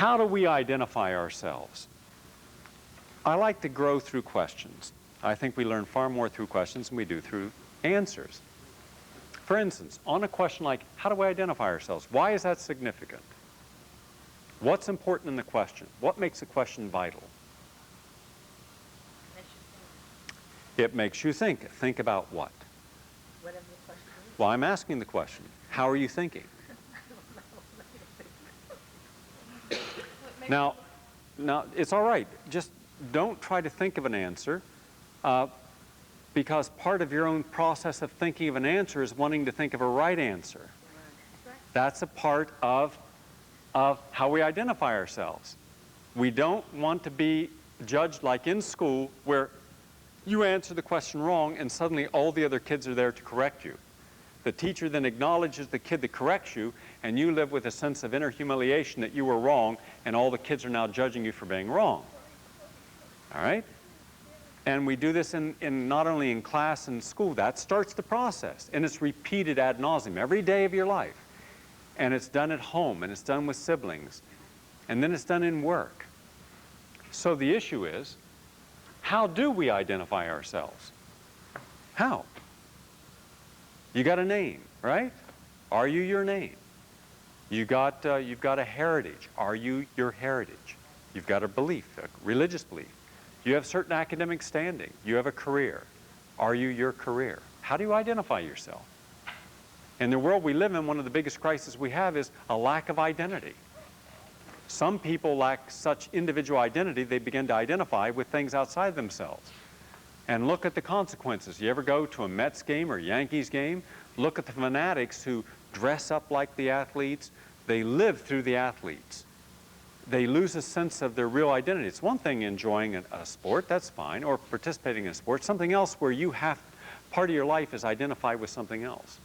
How do we identify ourselves? I like to grow through questions. I think we learn far more through questions than we do through answers. For instance, on a question like, how do we identify ourselves? Why is that significant? What's important in the question? What makes a question vital? It makes you think. Think about what? Whatever the question is. Well, I'm asking the question. How are you thinking? Now, it's all right. Just don't try to think of an answer, because part of your own process of thinking of an answer is wanting to think of a right answer. That's a part of how we identify ourselves. We don't want to be judged like in school where you answer the question wrong and suddenly all the other kids are there to correct you. The teacher then acknowledges the kid that corrects you, and you live with a sense of inner humiliation that you were wrong, and all the kids are now judging you for being wrong. All right? And we do this in not only in class and school. That starts the process, and it's repeated ad nauseum every day of your life. And it's done at home, and it's done with siblings, and then it's done in work. So the issue is, how do we identify ourselves? How? You got a name, right? Are you your name? You've got a heritage. Are you your heritage? You've got a belief, a religious belief. You have certain academic standing. You have a career. Are you your career? How do you identify yourself? In the world we live in, one of the biggest crises we have is a lack of identity. Some people lack such individual identity, they begin to identify with things outside themselves. And look at the consequences. You ever go to a Mets game or Yankees game? Look at the fanatics who dress up like the athletes. They live through the athletes. They lose a sense of their real identity. It's one thing enjoying a sport, that's fine, or participating in a sport. Something else where you have, part of your life is identified with something else.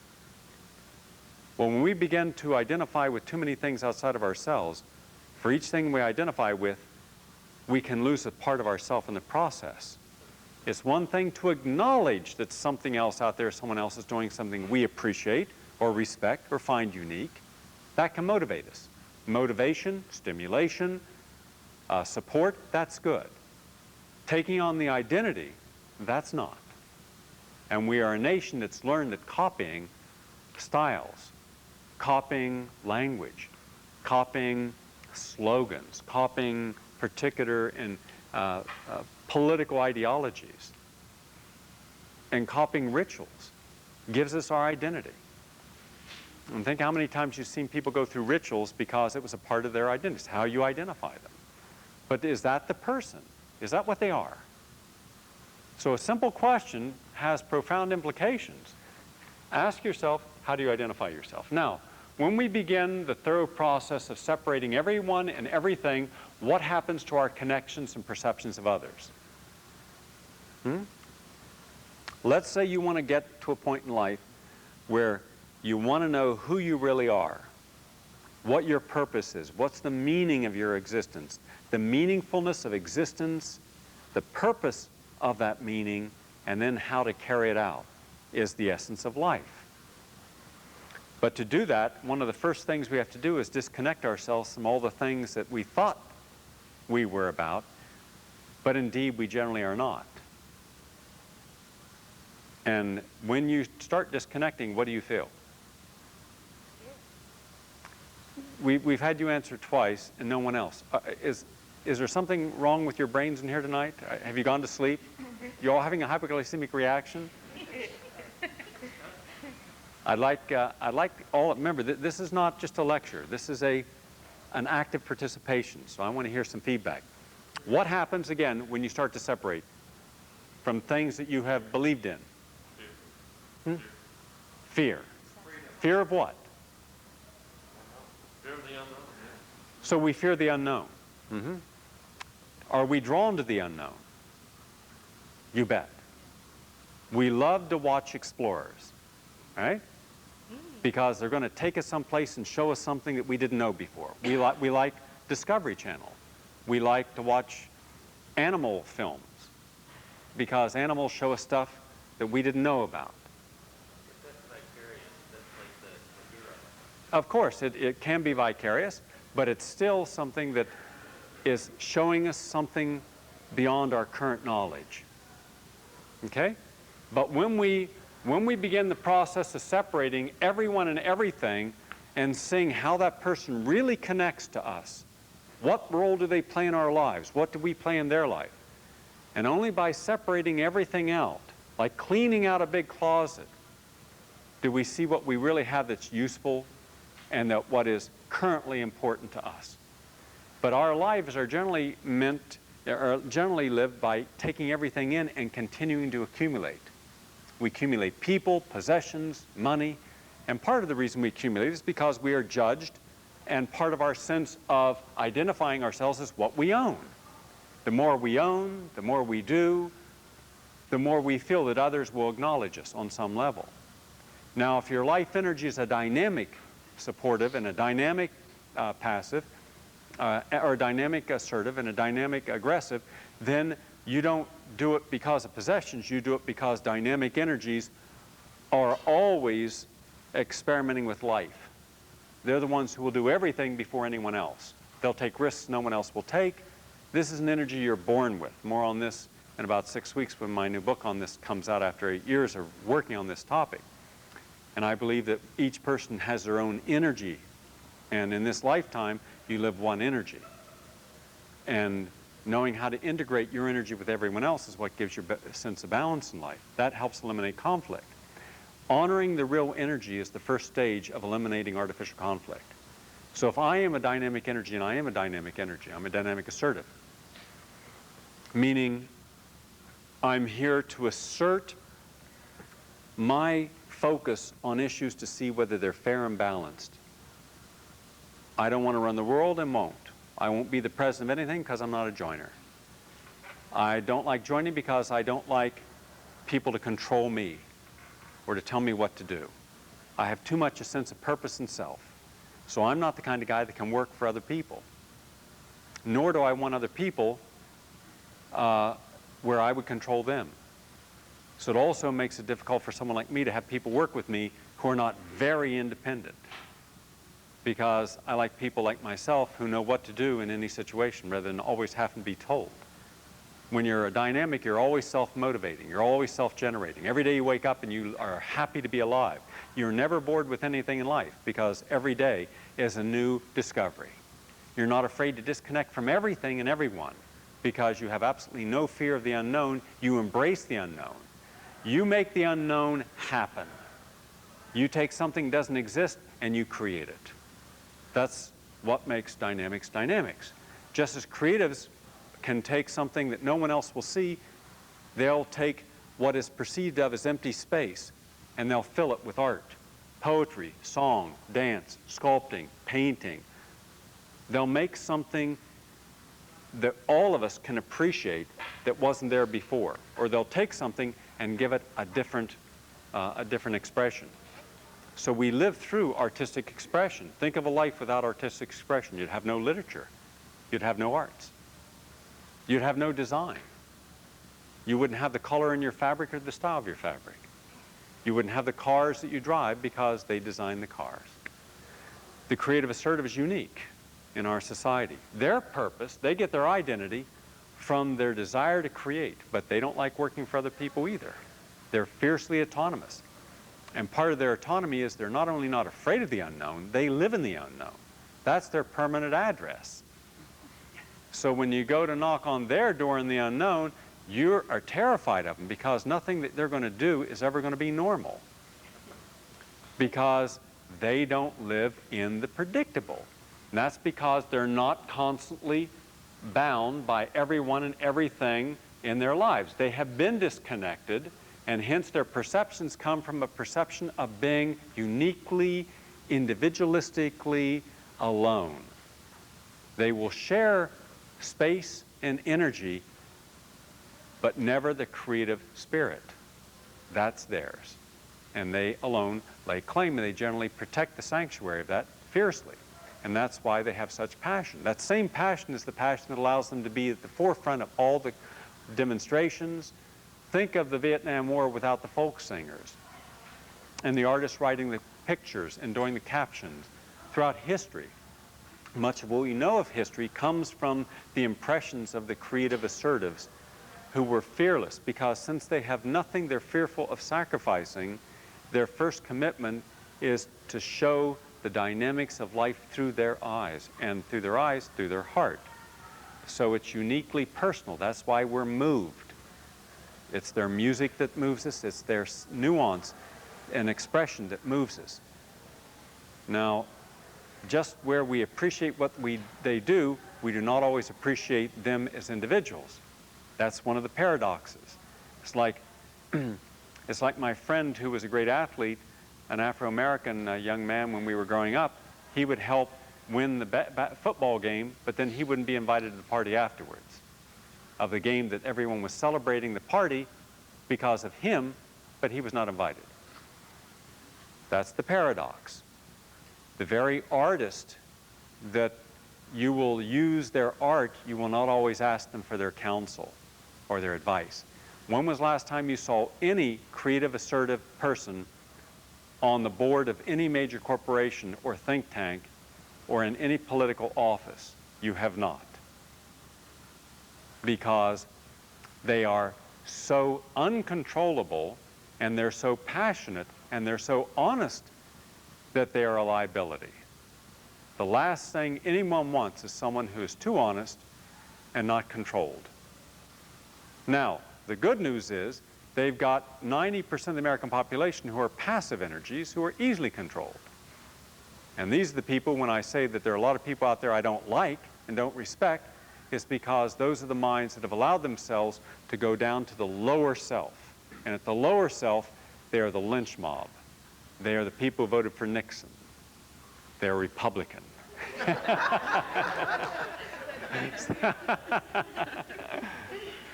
Well, when we begin to identify with too many things outside of ourselves, for each thing we identify with, we can lose a part of ourself in the process. It's one thing to acknowledge that something else out there, someone else is doing something we appreciate or respect or find unique. That can motivate us. Motivation, stimulation, support, that's good. Taking on the identity, that's not. And we are a nation that's learned that copying styles, copying language, copying slogans, copying particular and political ideologies, and copying rituals gives us our identity. And think how many times you've seen people go through rituals because it was a part of their identity. It's how you identify them. But is that the person? Is that what they are? So a simple question has profound implications. Ask yourself, how do you identify yourself? Now, when we begin the thorough process of separating everyone and everything, what happens to our connections and perceptions of others? Let's say you want to get to a point in life where you want to know who you really are, what your purpose is, what's the meaning of your existence, the meaningfulness of existence, the purpose of that meaning, and then how to carry it out is the essence of life. But to do that, one of the first things we have to do is disconnect ourselves from all the things that we thought we were about, but indeed we generally are not. And when you start disconnecting, what do you feel? We've had you answer twice and no one else. Is there something wrong with your brains in here tonight? Have you gone to sleep? You're all having a hypoglycemic reaction? I'd like all, remember, this is not just a lecture. This is an active participation, so I want to hear some feedback. What happens, again, when you start to separate from things that you have believed in? Fear. Fear of what? Fear of the unknown. So we fear the unknown. Are we drawn to the unknown? You bet. We love to watch explorers, right? Because they're going to take us someplace and show us something that we didn't know before. We like Discovery Channel. We like to watch animal films because animals show us stuff that we didn't know about. That's vicarious. That's like the hero. Of course, it can be vicarious, but it's still something that is showing us something beyond our current knowledge. Okay? But when we begin the process of separating everyone and everything and seeing how that person really connects to us, what role do they play in our lives? What do we play in their life? And only by separating everything out, like cleaning out a big closet, do we see what we really have that's useful and that what is currently important to us. But our lives are generally lived by taking everything in and continuing to accumulate. We accumulate people, possessions, money, and part of the reason we accumulate is because we are judged, and part of our sense of identifying ourselves is what we own. The more we own, the more we do, the more we feel that others will acknowledge us on some level. Now, if your life energy is a dynamic supportive and a dynamic passive, or a dynamic assertive and a dynamic aggressive, then you don't do it because of possessions, you do it because dynamic energies are always experimenting with life. They're the ones who will do everything before anyone else. They'll take risks no one else will take. This is an energy you're born with. More on this in about 6 weeks when my new book on this comes out after 8 years of working on this topic. And I believe that each person has their own energy. And in this lifetime, you live one energy. And knowing how to integrate your energy with everyone else is what gives you a sense of balance in life. That helps eliminate conflict. Honoring the real energy is the first stage of eliminating artificial conflict. So if I am a dynamic energy, and I am a dynamic energy, I'm a dynamic assertive, meaning I'm here to assert my focus on issues to see whether they're fair and balanced. I don't want to run the world and won't. I won't be the president of anything because I'm not a joiner. I don't like joining because I don't like people to control me or to tell me what to do. I have too much a sense of purpose and self. So I'm not the kind of guy that can work for other people. Nor do I want other people where I would control them. So it also makes it difficult for someone like me to have people work with me who are not very independent. Because I like people like myself who know what to do in any situation rather than always having to be told. When you're a dynamic, you're always self-motivating. You're always self-generating. Every day you wake up and you are happy to be alive. You're never bored with anything in life because every day is a new discovery. You're not afraid to disconnect from everything and everyone because you have absolutely no fear of the unknown. You embrace the unknown. You make the unknown happen. You take something that doesn't exist and you create it. That's what makes dynamics dynamics. Just as creatives can take something that no one else will see, they'll take what is perceived of as empty space and they'll fill it with art, poetry, song, dance, sculpting, painting. They'll make something that all of us can appreciate that wasn't there before, or they'll take something and give it a different expression. So we live through artistic expression. Think of a life without artistic expression. You'd have no literature. You'd have no arts. You'd have no design. You wouldn't have the color in your fabric or the style of your fabric. You wouldn't have the cars that you drive because they design the cars. The creative assertive is unique in our society. Their purpose, they get their identity from their desire to create, but they don't like working for other people either. They're fiercely autonomous. And part of their autonomy is they're not only not afraid of the unknown, they live in the unknown. That's their permanent address. So when you go to knock on their door in the unknown, you are terrified of them because nothing that they're going to do is ever going to be normal. Because they don't live in the predictable. And that's because they're not constantly bound by everyone and everything in their lives. They have been disconnected, and hence their perceptions come from a perception of being uniquely, individualistically alone. They will share space and energy, but never the creative spirit. That's theirs. And they alone lay claim, and they generally protect the sanctuary of that fiercely. And that's why they have such passion. That same passion is the passion that allows them to be at the forefront of all the demonstrations. Think of the Vietnam War without the folk singers and the artists writing the pictures and doing the captions throughout history. much of what we know of history comes from the impressions of the creative assertives who were fearless, because since they have nothing they're fearful of sacrificing, their first commitment is to show the dynamics of life through their eyes, and through their eyes, through their heart. So it's uniquely personal. That's why we're moved. It's their music that moves us. It's their nuance and expression that moves us. Now, just where we appreciate what they do, we do not always appreciate them as individuals. That's one of the paradoxes. It's like my friend who was a great athlete, an Afro-American young man when we were growing up. He would help win the football game, but then he wouldn't be invited to the party afterwards of the game that everyone was celebrating the party because of him, but he was not invited. That's the paradox. The very artist that you will use their art, you will not always ask them for their counsel or their advice. When was the last time you saw any creative, assertive person on the board of any major corporation or think tank or in any political office? You have not. Because they are so uncontrollable, and they're so passionate, and they're so honest that they are a liability. The last thing anyone wants is someone who is too honest and not controlled. Now, the good news is they've got 90% of the American population who are passive energies, who are easily controlled. And these are the people, when I say that there are a lot of people out there I don't like and don't respect, is because those are the minds that have allowed themselves to go down to the lower self. And at the lower self, they are the lynch mob. They are the people who voted for Nixon. They're Republican.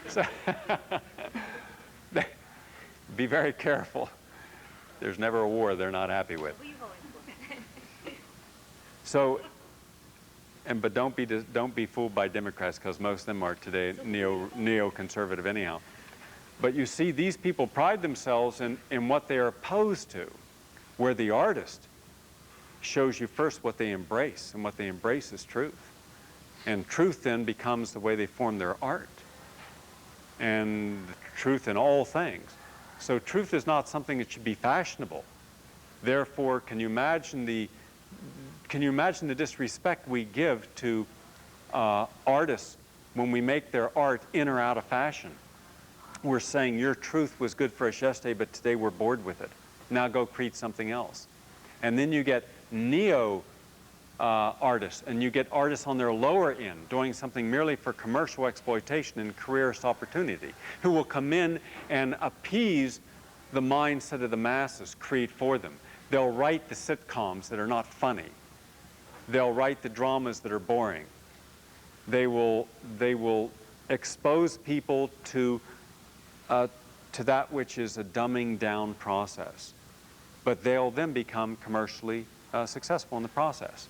So, be very careful. There's never a war they're not happy with. So, but don't be fooled by Democrats, because most of them are today neoconservative anyhow. But you see, these people pride themselves in what they are opposed to, where the artist shows you first what they embrace, and what they embrace is truth. And truth then becomes the way they form their art, and truth in all things. So truth is not something that should be fashionable. Therefore, can you imagine the disrespect we give to artists when we make their art in or out of fashion? We're saying your truth was good for us yesterday, but today we're bored with it. Now go create something else. And then you get artists, and you get artists on their lower end doing something merely for commercial exploitation and careerist opportunity, who will come in and appease the mindset of the masses, create for them. They'll write the sitcoms that are not funny. They'll write the dramas that are boring. They will expose people to that which is a dumbing down process. But they'll then become commercially successful in the process.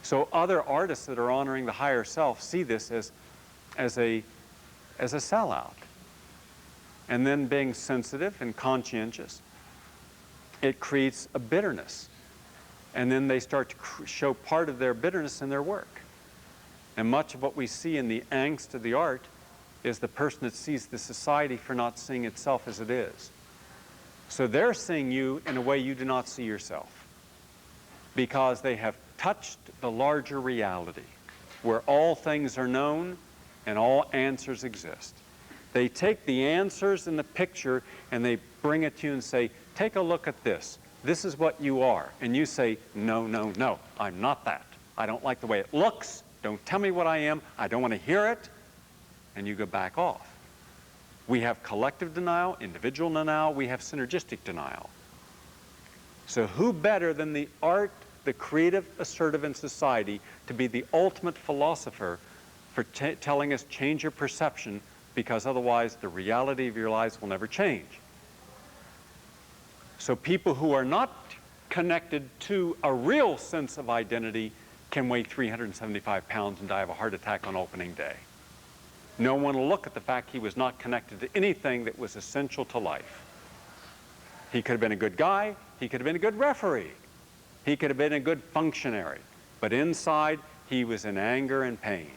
So other artists that are honoring the higher self see this as a sellout. And then being sensitive and conscientious, it creates a bitterness. And then they start to show part of their bitterness in their work. And much of what we see in the angst of the art is the person that sees the society for not seeing itself as it is. So they're seeing you in a way you do not see yourself, because they have touched the larger reality where all things are known and all answers exist. They take the answers in the picture and they bring it to you and say, take a look at this. This is what you are. And you say, no, no, no, I'm not that. I don't like the way it looks. Don't tell me what I am. I don't want to hear it. And you go back off. We have collective denial, individual denial, we have synergistic denial. So who better than the creative assertive in society to be the ultimate philosopher for telling us change your perception, because otherwise the reality of your lives will never change. So people who are not connected to a real sense of identity can weigh 375 pounds and die of a heart attack on opening day. No one will look at the fact he was not connected to anything that was essential to life. He could have been a good guy. He could have been a good referee. He could have been a good functionary. But inside, he was in anger and pain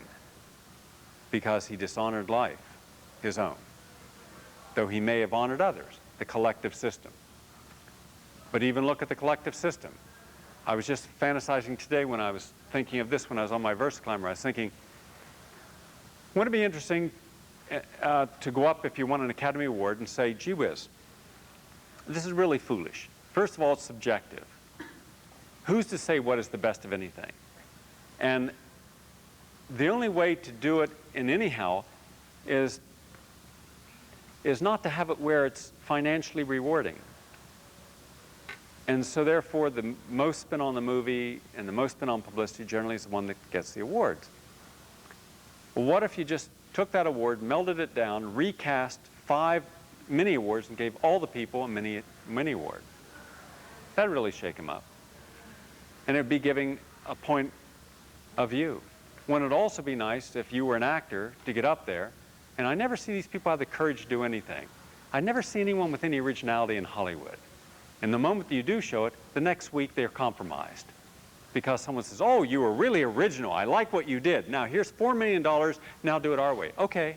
because he dishonored life, his own, though he may have honored others, the collective system. But even look at the collective system. I was just fantasizing today when I was thinking of this when I was on my VersaClimber. I was thinking, wouldn't it be interesting to go up if you won an Academy Award and say, gee whiz, this is really foolish. First of all, it's subjective. Who's to say what is the best of anything? And the only way to do it in anyhow is not to have it where it's financially rewarding. And so therefore, the most spin on the movie and the most spin on publicity generally is the one that gets the awards. Well, what if you just took that award, melded it down, recast 5 mini awards and gave all the people a mini award? That'd really shake them up. And it'd be giving a point of view. Wouldn't it also be nice if you were an actor to get up there, and I never see these people have the courage to do anything. I never see anyone with any originality in Hollywood. And the moment that you do show it, the next week they're compromised. Because someone says, oh, you were really original. I like what you did. Now here's $4 million. Now do it our way. Okay.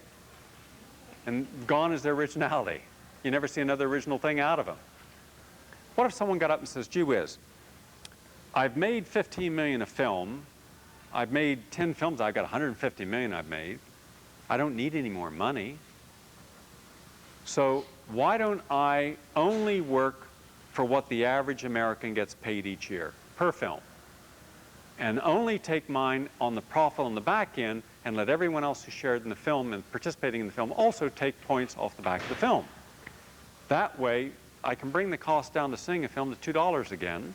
And gone is their originality. You never see another original thing out of them. What if someone got up and says, gee whiz, I've made 15 million a film. I've made 10 films. I've got 150 million I've made. I don't need any more money. So why don't I only work for what the average American gets paid each year per film, and only take mine on the profit on the back end, and let everyone else who shared in the film and participating in the film also take points off the back of the film. That way, I can bring the cost down to seeing a film to $2 again,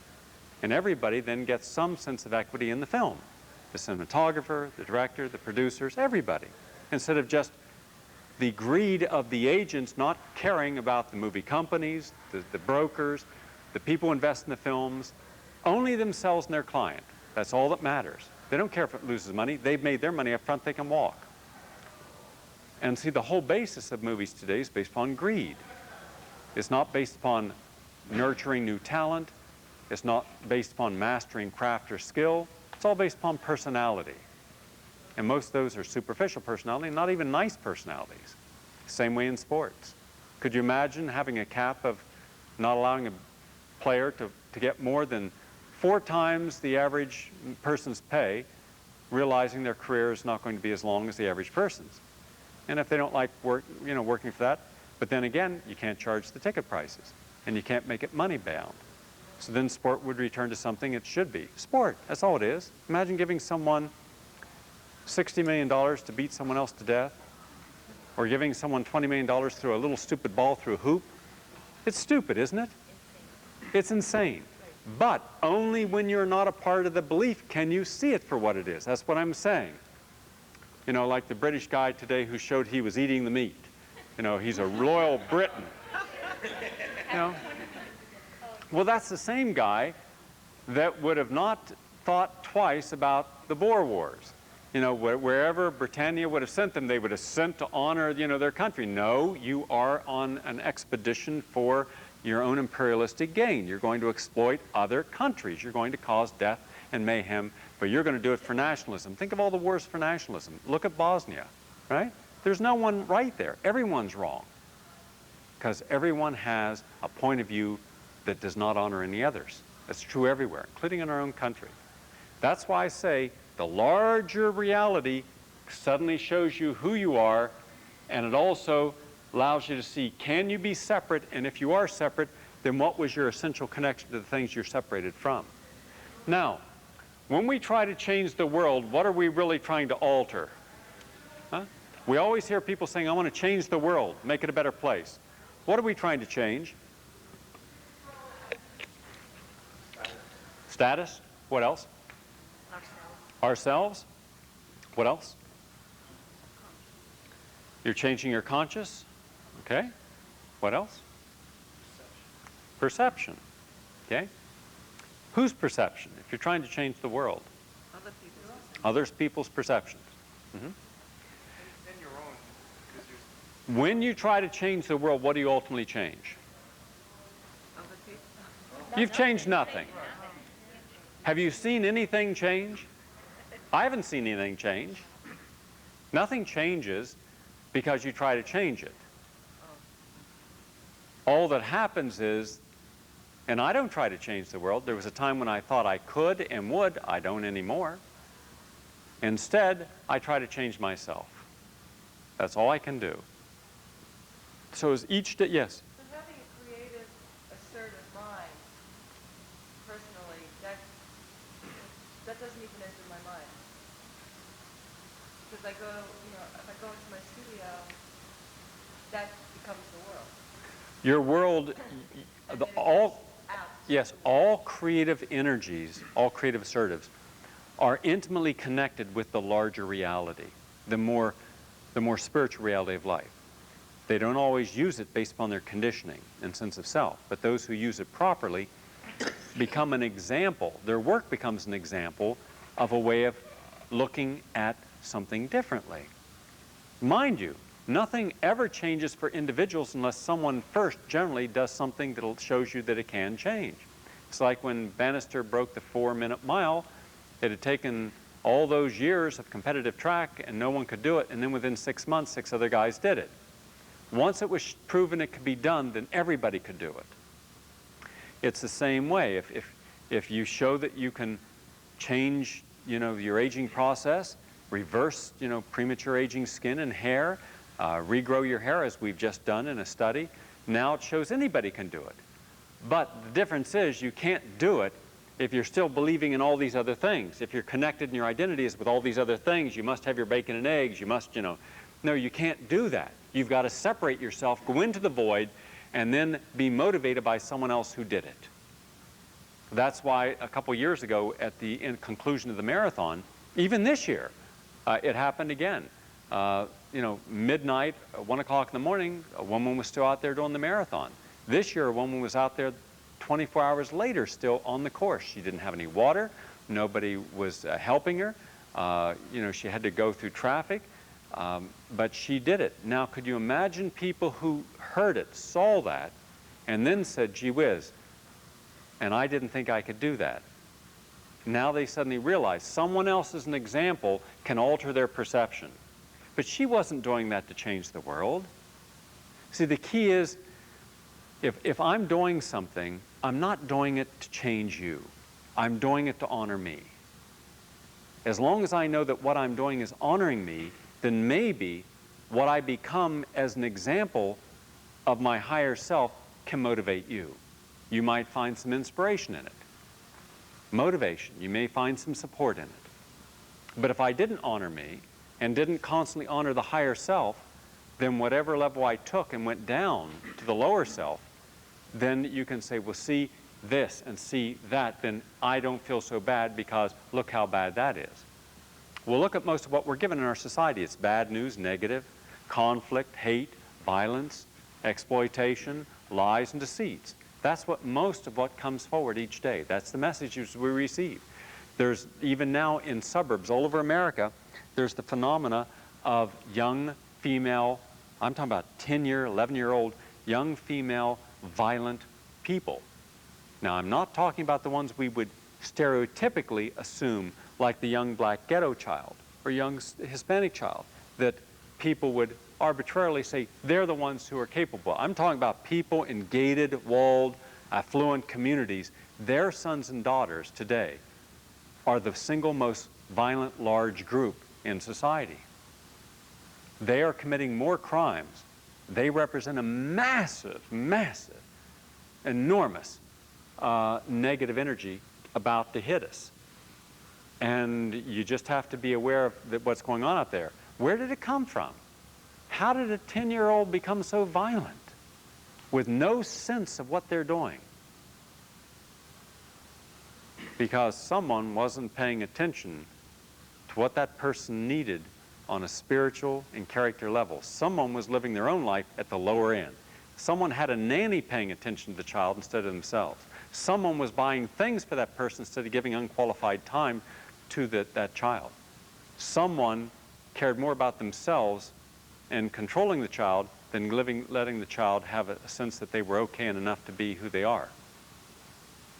and everybody then gets some sense of equity in the film. The cinematographer, the director, the producers, everybody. Instead of just the greed of the agents not caring about the movie companies, the brokers, the people who invest in the films, only themselves and their client. That's all that matters. They don't care if it loses money. They've made their money up front, they can walk. And see, the whole basis of movies today is based upon greed. It's not based upon nurturing new talent. It's not based upon mastering craft or skill. It's all based upon personality. And most of those are superficial personality, not even nice personalities. Same way in sports. Could you imagine having a cap of not allowing a player to get more than 4 times the average person's pay, realizing their career is not going to be as long as the average person's? And if they don't like working for that, but then again, you can't charge the ticket prices, and you can't make it money bound. So then sport would return to something it should be. Sport, that's all it is. Imagine giving someone $60 million to beat someone else to death, or giving someone $20 million through a little stupid ball through a hoop. It's stupid, isn't it? It's insane. But only when you're not a part of the belief can you see it for what it is. That's what I'm saying. You know, like the British guy today who showed he was eating the meat. You know, he's a loyal Briton. You know? Well, that's the same guy that would have not thought twice about the Boer Wars. You know, wherever Britannia would have sent them, they would have sent to honor, their country. No, you are on an expedition for your own imperialistic gain. You're going to exploit other countries. You're going to cause death and mayhem, but you're going to do it for nationalism. Think of all the wars for nationalism. Look at Bosnia, right? There's no one right there. Everyone's wrong, because everyone has a point of view that does not honor any others. That's true everywhere, including in our own country. That's why I say the larger reality suddenly shows you who you are, and it also allows you to see, can you be separate? And if you are separate, then what was your essential connection to the things you're separated from? Now, when we try to change the world, what are we really trying to alter? Huh? We always hear people saying, I want to change the world, make it a better place. What are we trying to change? Status. What else? Ourselves. What else? You're changing your conscience. Okay. What else? Perception. Okay. Whose perception? If you're trying to change the world. Other people's perception. Other people's perceptions. Mm-hmm. And your own. 'Cause you're... When you try to change the world, what do you ultimately change? Other people. You've changed nothing. Have you seen anything change? I haven't seen anything change. Nothing changes because you try to change it. All that happens is, and I don't try to change the world. There was a time when I thought I could and would. I don't anymore. Instead, I try to change myself. That's all I can do. So as each day, yes? So having a creative, assertive mind, personally, that doesn't even enter my mind. Because I go, if I go into my studio, that becomes the world. Your world, And then it all, goes out. yes, all creative energies, all creative assertives, are intimately connected with the larger reality, the more spiritual reality of life. They don't always use it based upon their conditioning and sense of self, but those who use it properly become an example. Their work becomes an example of a way of looking at something differently. Mind you, nothing ever changes for individuals unless someone first generally does something that shows you that it can change. It's like when Bannister broke the 4-minute mile. It had taken all those years of competitive track and no one could do it, and then within 6 months, 6 other guys did it. Once it was proven it could be done, then everybody could do it. It's the same way. If you show that you can change, your aging process, reverse, premature aging skin and hair, regrow your hair as we've just done in a study, now it shows anybody can do it. But the difference is you can't do it if you're still believing in all these other things. If you're connected in your identities with all these other things, you must have your bacon and eggs, you must, No, you can't do that. You've got to separate yourself, go into the void, and then be motivated by someone else who did it. That's why a couple years ago at the conclusion of the marathon, even this year, it happened again. Midnight, 1 o'clock in the morning, a woman was still out there doing the marathon. This year, a woman was out there 24 hours later still on the course. She didn't have any water. Nobody was helping her. She had to go through traffic. But she did it. Now, could you imagine people who heard it, saw that, and then said, gee whiz, and I didn't think I could do that. Now they suddenly realize someone else as an example can alter their perception. But she wasn't doing that to change the world. See, the key is, if I'm doing something, I'm not doing it to change you. I'm doing it to honor me. As long as I know that what I'm doing is honoring me, then maybe what I become as an example of my higher self can motivate you. You might find some inspiration in it. Motivation. You may find some support in it. But if I didn't honor me and didn't constantly honor the higher self, then whatever level I took and went down to the lower self, then you can say, well, see this and see that, then I don't feel so bad because look how bad that is. Well, look at most of what we're given in our society. It's bad news, negative, conflict, hate, violence, exploitation, lies, and deceits. That's what most of what comes forward each day. That's the messages we receive. There's, even now in suburbs all over America, there's the phenomena of young female, I'm talking about 10-year, 11-year-old young female violent people. Now, I'm not talking about the ones we would stereotypically assume, like the young black ghetto child or young Hispanic child, that people would arbitrarily say they're the ones who are capable. I'm talking about people in gated, walled, affluent communities. Their sons and daughters today are the single most violent large group in society. They are committing more crimes. They represent a massive, massive, enormous negative energy about to hit us. And you just have to be aware of what's going on out there. Where did it come from? How did a 10-year-old become so violent with no sense of what they're doing? Because someone wasn't paying attention to what that person needed on a spiritual and character level. Someone was living their own life at the lower end. Someone had a nanny paying attention to the child instead of themselves. Someone was buying things for that person instead of giving unqualified time to that child. Someone cared more about themselves and controlling the child than letting the child have a sense that they were okay and enough to be who they are.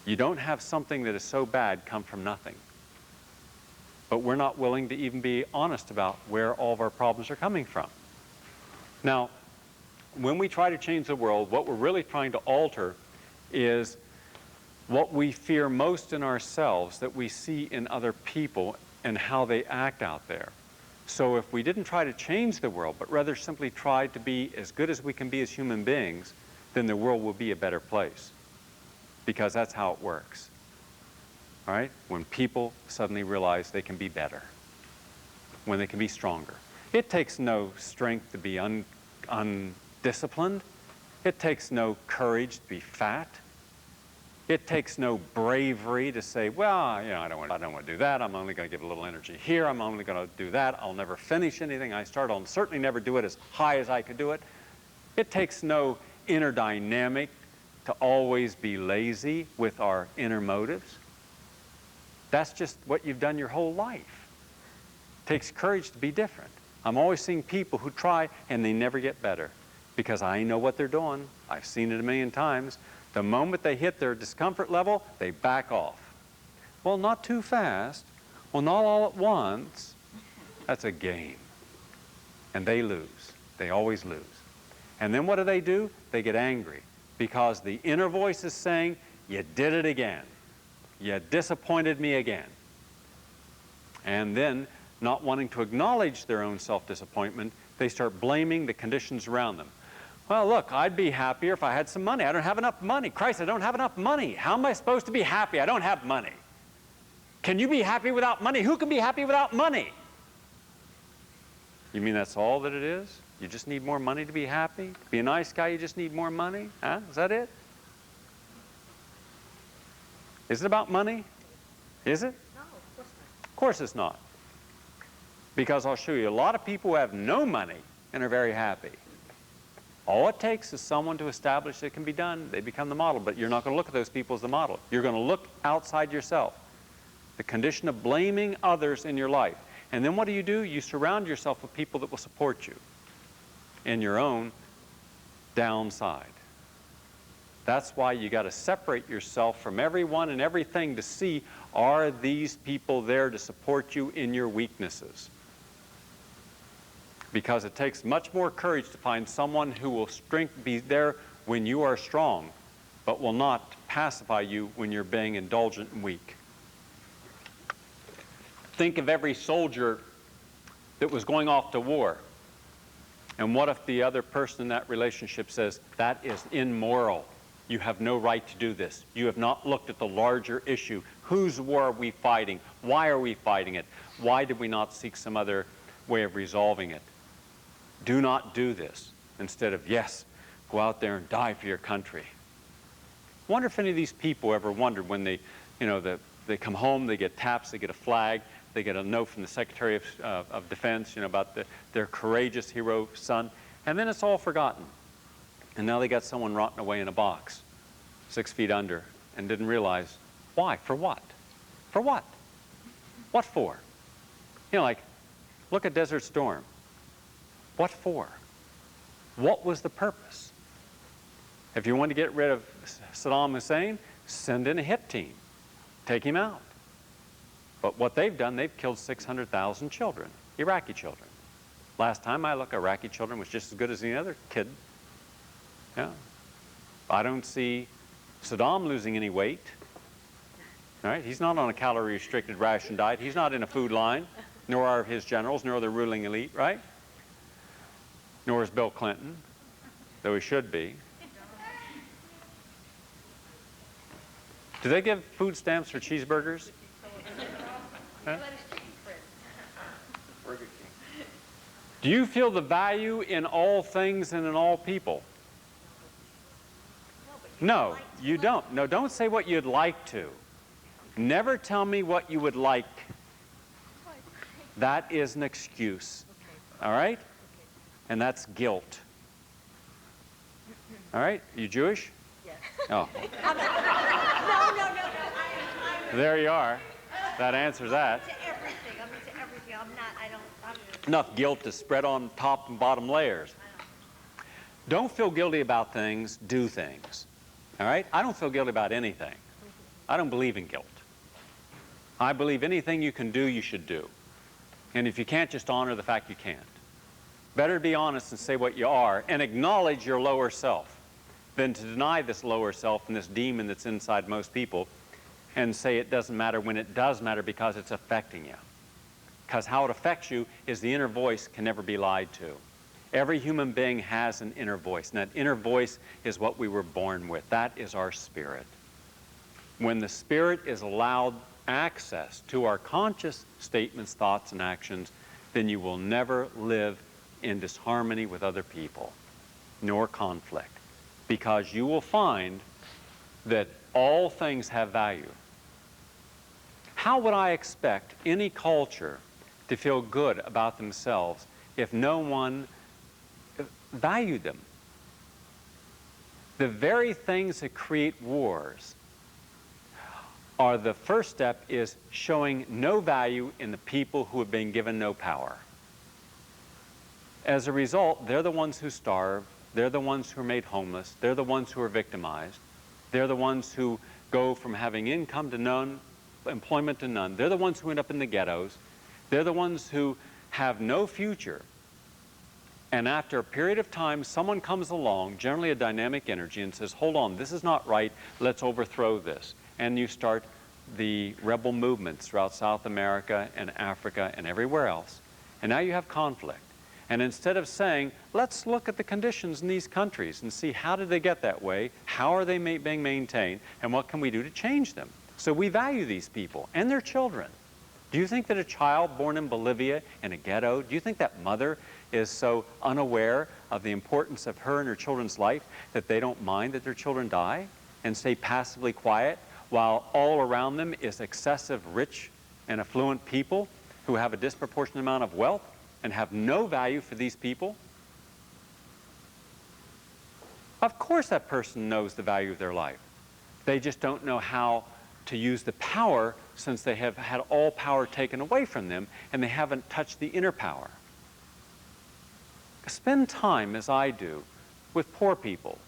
You don't have something that is so bad come from nothing. but we're not willing to even be honest about where all of our problems are coming from. Now, when we try to change the world, what we're really trying to alter is what we fear most in ourselves that we see in other people and how they act out there. So if we didn't try to change the world, but rather simply tried to be as good as we can be as human beings, then the world will be a better place. Because that's how it works. All right? When people suddenly realize they can be better. When they can be stronger. It takes no strength to be undisciplined. It takes no courage to be fat. It takes no bravery to say, well, you know, I don't want to do that. I'm only going to give a little energy here. I'm only going to do that. I'll never finish anything I start. I'll certainly never do it as high as I could do it. It takes no inner dynamic to always be lazy with our inner motives. That's just what you've done your whole life. It takes courage to be different. I'm always seeing people who try and they never get better because I know what they're doing. I've seen it a million times. The moment they hit their discomfort level, they back off. Well, not too fast. Well, not all at once. That's a game. And they lose. They always lose. And then what do? They get angry because the inner voice is saying, you did it again. You disappointed me again. And then, not wanting to acknowledge their own self-disappointment, they start blaming the conditions around them. Well, look, I'd be happier if I had some money. I don't have enough money. Christ, I don't have enough money. How am I supposed to be happy? I don't have money. Can you be happy without money? Who can be happy without money? You mean that's all that it is? You just need more money to be happy? To be a nice guy, you just need more money? Huh? Is that it? Is it about money? Is it? No, of course not. Of course it's not. Because I'll show you a lot of people who have no money and are very happy. All it takes is someone to establish it can be done. They become the model, but you're not going to look at those people as the model. You're going to look outside yourself. The condition of blaming others in your life. And then what do? You surround yourself with people that will support you in your own downside. That's why you got to separate yourself from everyone and everything to see, are these people there to support you in your weaknesses? Because it takes much more courage to find someone who will be there when you are strong, but will not pacify you when you're being indulgent and weak. Think of every soldier that was going off to war. And what if the other person in that relationship says, that is immoral. You have no right to do this. You have not looked at the larger issue. Whose war are we fighting? Why are we fighting it? Why did we not seek some other way of resolving it? Do not do this. Instead of, yes, go out there and die for your country. I wonder if any of these people ever wondered when they come home, they get taps, they get a flag, they get a note from the Secretary of Defense, about their courageous hero son, and then it's all forgotten. And now they got someone rotting away in a box, 6 feet under, and didn't realize, why? For what? For what? What for? Like, look at Desert Storm. What for? What was the purpose? If you want to get rid of Saddam Hussein, send in a hit team. Take him out. But what they've done, they've killed 600,000 children, Iraqi children. Last time I looked, Iraqi children was just as good as any other kid. Yeah. I don't see Saddam losing any weight. All right? He's not on a calorie-restricted ration diet. He's not in a food line, nor are his generals, nor the ruling elite, right? Nor is Bill Clinton, though he should be. Do they give food stamps for cheeseburgers? Huh? Burger King. Do you feel the value in all things and in all people? No, you don't. No, don't say what you'd like to. Never tell me what you would like. That is an excuse. All right? And that's guilt. All right? You Jewish? Yes. Oh. No. There you are. That answers that. To everything. I'm into everything. I'm Enough guilt to spread on top and bottom layers. Don't feel guilty about things, do things. All right? I don't feel guilty about anything. I don't believe in guilt. I believe anything you can do, you should do. And if you can't, just honor the fact you can't. Better to be honest and say what you are and acknowledge your lower self than to deny this lower self and this demon that's inside most people and say it doesn't matter when it does matter because it's affecting you. Because how it affects you is the inner voice can never be lied to. Every human being has an inner voice, and that inner voice is what we were born with. That is our spirit. When the spirit is allowed access to our conscious statements, thoughts, and actions, then you will never live in disharmony with other people, nor conflict, because you will find that all things have value. How would I expect any culture to feel good about themselves if no one valued them? The very things that create wars are the first step is showing no value in the people who have been given no power. As a result, they're the ones who starve, they're the ones who are made homeless, they're the ones who are victimized, they're the ones who go from having income to none, employment to none, they're the ones who end up in the ghettos, they're the ones who have no future. And after a period of time, someone comes along, generally a dynamic energy, and says, hold on, this is not right, let's overthrow this. And you start the rebel movements throughout South America and Africa and everywhere else. And now you have conflict. And instead of saying, let's look at the conditions in these countries and see how did they get that way, how are they being maintained, and what can we do to change them? So we value these people and their children. Do you think that a child born in Bolivia in a ghetto, do you think that mother is so unaware of the importance of her and her children's life that they don't mind that their children die and stay passively quiet while all around them is excessive rich and affluent people who have a disproportionate amount of wealth and have no value for these people? Of course that person knows the value of their life. They just don't know how to use the power since they have had all power taken away from them and they haven't touched the inner power. Spend time, as I do, with poor people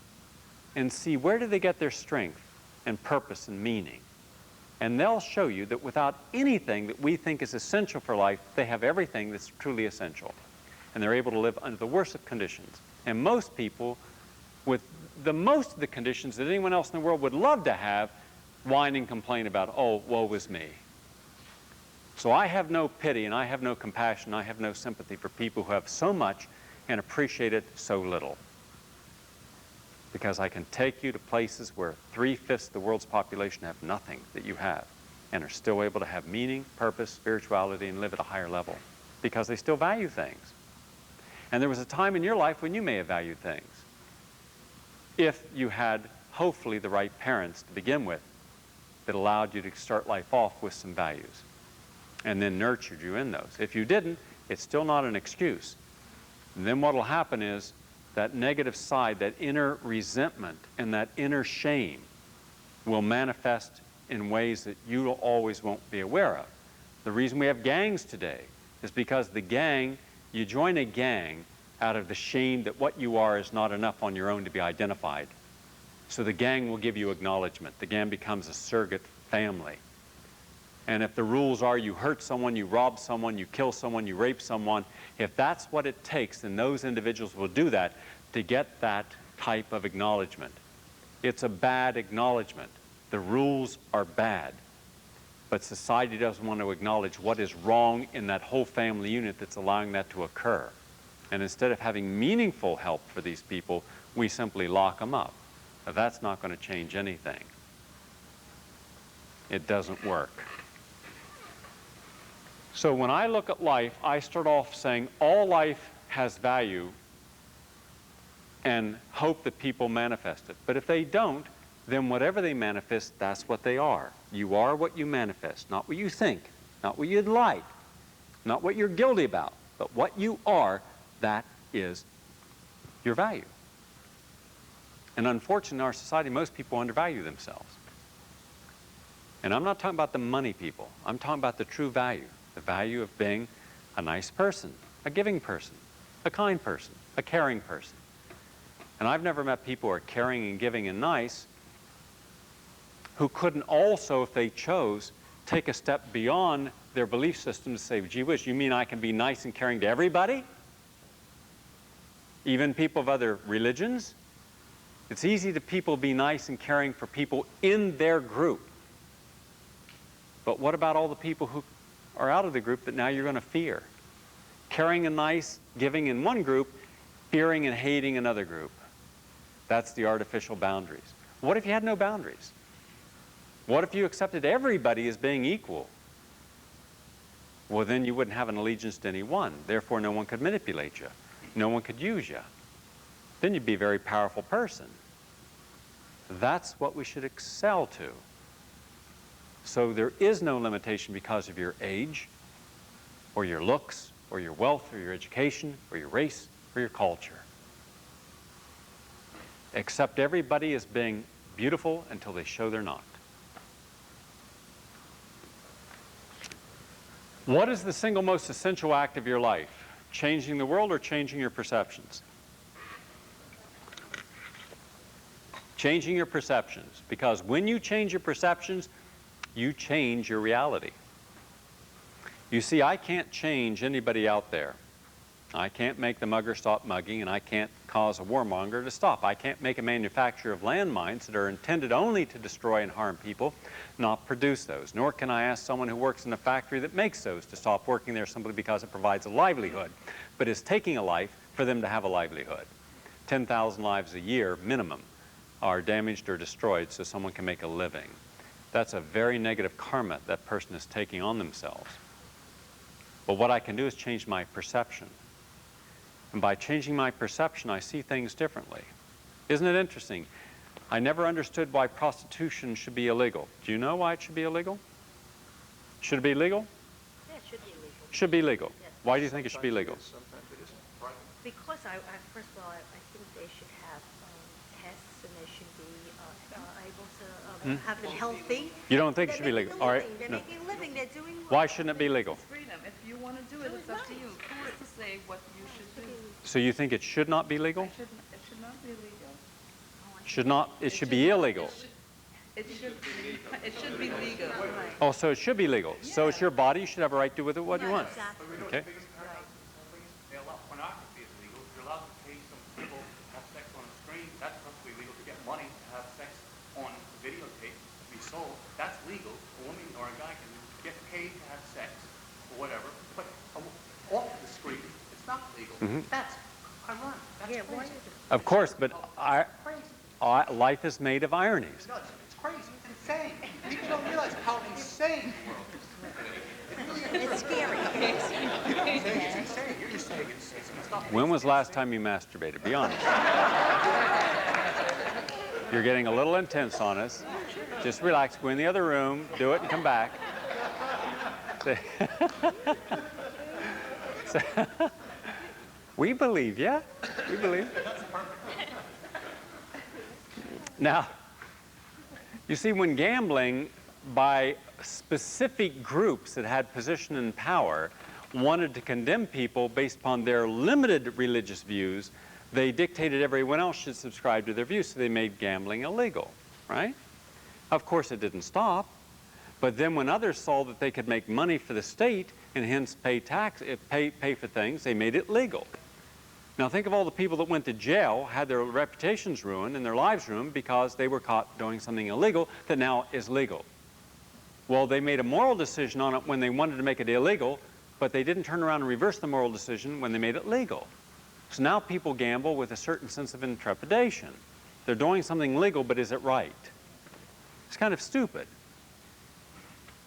and see where do they get their strength and purpose and meaning. And they'll show you that without anything that we think is essential for life, they have everything that's truly essential. And they're able to live under the worst of conditions. And most people, with the most of the conditions that anyone else in the world would love to have, whine and complain about, oh, woe is me. So I have no pity and I have no compassion, I have no sympathy for people who have so much and appreciate it so little. Because I can take you to places where 3/5 of the world's population have nothing that you have and are still able to have meaning, purpose, spirituality, and live at a higher level because they still value things. And there was a time in your life when you may have valued things if you had hopefully the right parents to begin with that allowed you to start life off with some values and then nurtured you in those. If you didn't, it's still not an excuse. And then what will happen is that negative side, that inner resentment and that inner shame will manifest in ways that you always won't be aware of. The reason we have gangs today is because the gang, you join a gang out of the shame that what you are is not enough on your own to be identified. So the gang will give you acknowledgement. The gang becomes a surrogate family. And if the rules are you hurt someone, you rob someone, you kill someone, you rape someone, if that's what it takes, then those individuals will do that to get that type of acknowledgement. It's a bad acknowledgement. The rules are bad. But society doesn't want to acknowledge what is wrong in that whole family unit that's allowing that to occur. And instead of having meaningful help for these people, we simply lock them up. Now, that's not going to change anything. It doesn't work. So when I look at life, I start off saying all life has value and hope that people manifest it. But if they don't, then whatever they manifest, that's what they are. You are what you manifest, not what you think, not what you'd like, not what you're guilty about, but what you are, that is your value. And unfortunately, in our society, most people undervalue themselves. And I'm not talking about the money people. I'm talking about the true value. The value of being a nice person, a giving person, a kind person, a caring person. And I've never met people who are caring and giving and nice who couldn't also, if they chose, take a step beyond their belief system to say, gee whiz, you mean I can be nice and caring to everybody? Even people of other religions? It's easy to people be nice and caring for people in their group. But what about all the people who are out of the group that now you're going to fear? Caring and nice, giving in one group, fearing and hating another group. That's the artificial boundaries. What if you had no boundaries? What if you accepted everybody as being equal? Well, then you wouldn't have an allegiance to any one. Therefore, no one could manipulate you. No one could use you. Then you'd be a very powerful person. That's what we should excel to. So there is no limitation because of your age, or your looks, or your wealth, or your education, or your race, or your culture. Accept everybody as being beautiful until they show they're not. What is the single most essential act of your life? Changing the world or changing your perceptions? Changing your perceptions. Because when you change your perceptions, you change your reality. You see, I can't change anybody out there. I can't make the mugger stop mugging, and I can't cause a warmonger to stop. I can't make a manufacturer of landmines that are intended only to destroy and harm people not produce those. Nor can I ask someone who works in a factory that makes those to stop working there simply because it provides a livelihood, but is taking a life for them to have a livelihood. 10,000 lives a year, minimum, are damaged or destroyed so someone can make a living. That's a very negative karma that person is taking on themselves. But what I can do is change my perception. And by changing my perception, I see things differently. Isn't it interesting? I never understood why prostitution should be illegal. Do you know why it should be illegal? Should it be legal? Yeah, it should be legal. Should be legal. Yes. Why do you think it should be legal? Sometimes it isn't. Right. Because first of all, I think they should have tests, and they should be able to have them healthy. You don't think it should They're be making legal? a All right. living. They're No. making a living. They're doing Why shouldn't it be legal? It's freedom. If you want to do it, it's up to you. Who is to say what you should do? So you think it should not be legal? It should not be legal. Should not, it should be illegal. It should be legal. Oh, so it should be legal. So it's your body, you should have a right to do with it what you want. Exactly. Okay. They allow pornography is legal. You're allowed to pay some people to have sex on the screen. That's perfectly legal. To get money to have sex on videotape to be sold, that's legal. A woman or a guy can get paid to have sex or whatever. But off the screen, it's not legal. That's ironic. That's Yeah, why crazy. is it? Of course, but Crazy. life is made of ironies. No, it's crazy. It's insane. People don't realize how insane the world is. It's scary. It's insane. You're just saying it's not. When was the last time you masturbated? Be honest. You're getting a little intense on us. Just relax. Go in the other room, do it, and come back. We believe you. We believe. Now, you see, when gambling by specific groups that had position and power wanted to condemn people based upon their limited religious views, they dictated everyone else should subscribe to their views, so they made gambling illegal, right? Of course, it didn't stop, but then when others saw that they could make money for the state and hence pay for things, they made it legal. Now think of all the people that went to jail, had their reputations ruined and their lives ruined because they were caught doing something illegal that now is legal. Well, they made a moral decision on it when they wanted to make it illegal, but they didn't turn around and reverse the moral decision when they made it legal. So now people gamble with a certain sense of intrepidation. They're doing something legal, but is it right? It's kind of stupid.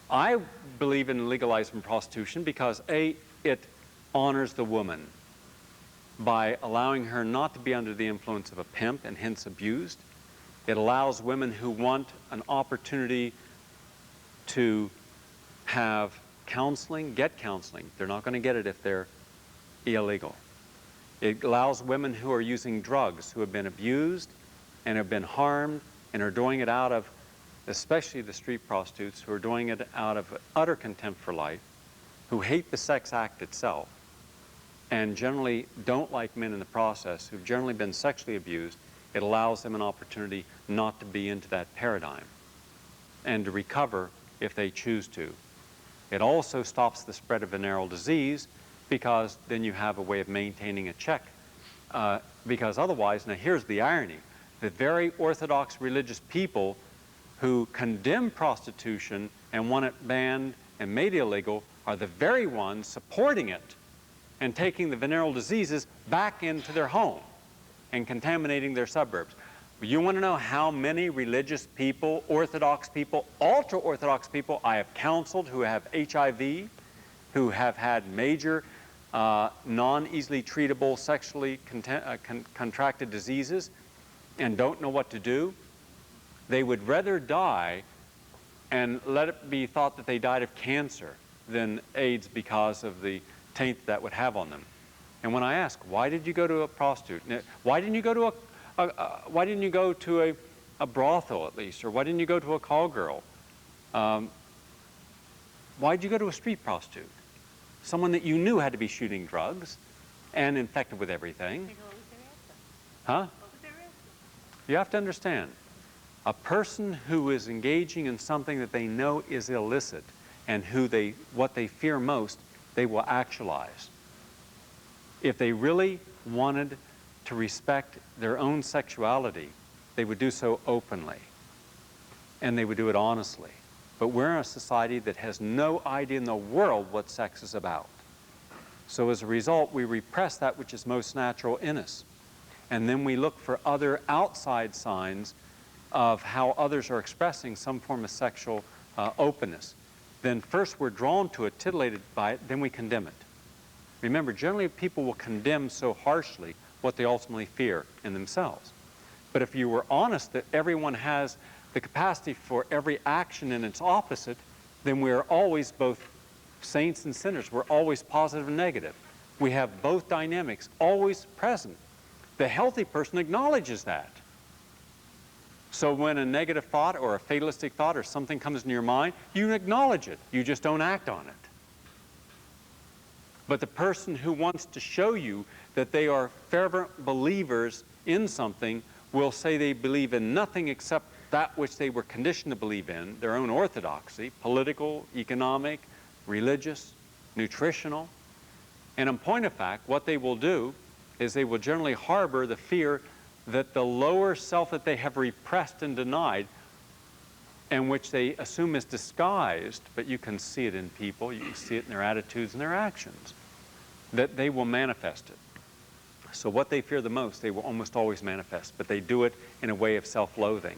I believe in legalizing prostitution because A, it honors the woman by allowing her not to be under the influence of a pimp and hence abused. It allows women who want an opportunity to have counseling, get counseling. They're not going to get it if they're illegal. It allows women who are using drugs, who have been abused and have been harmed and are doing it out of, especially the street prostitutes, who are doing it out of utter contempt for life, who hate the sex act itself, and generally don't like men in the process, who've generally been sexually abused. It allows them an opportunity not to be into that paradigm and to recover if they choose to. It also stops the spread of venereal disease because then you have a way of maintaining a check. Because otherwise, now here's the irony, the very orthodox religious people who condemn prostitution and want it banned and made illegal are the very ones supporting it and taking the venereal diseases back into their home and contaminating their suburbs. You want to know how many religious people, Orthodox people, ultra-Orthodox people I have counseled who have HIV, who have had major non-easily treatable sexually contracted diseases and don't know what to do? They would rather die and let it be thought that they died of cancer than AIDS because of the taint that would have on them. And when I ask, why did you go to a prostitute? Why didn't you go to why didn't you go to a brothel at least? Or why didn't you go to a call girl? Why did you go to a street prostitute? Someone that you knew had to be shooting drugs and infected with everything. Huh? What was their answer? You have to understand, a person who is engaging in something that they know is illicit and what they fear most, they will actualize. If they really wanted to respect their own sexuality, they would do so openly, and they would do it honestly. But we're in a society that has no idea in the world what sex is about. So as a result, we repress that which is most natural in us. And then we look for other outside signs of how others are expressing some form of sexual openness. Then first we're drawn to it, titillated by it, then we condemn it. Remember, generally people will condemn so harshly what they ultimately fear in themselves. But if you were honest that everyone has the capacity for every action and its opposite, then we are always both saints and sinners. We're always positive and negative. We have both dynamics always present. The healthy person acknowledges that. So when a negative thought or a fatalistic thought or something comes into your mind, you acknowledge it. You just don't act on it. But the person who wants to show you that they are fervent believers in something will say they believe in nothing except that which they were conditioned to believe in, their own orthodoxy, political, economic, religious, nutritional. And in point of fact, what they will do is they will generally harbor the fear that the lower self that they have repressed and denied, and which they assume is disguised, but you can see it in people, you can see it in their attitudes and their actions, that they will manifest it. So what they fear the most, they will almost always manifest, but they do it in a way of self-loathing.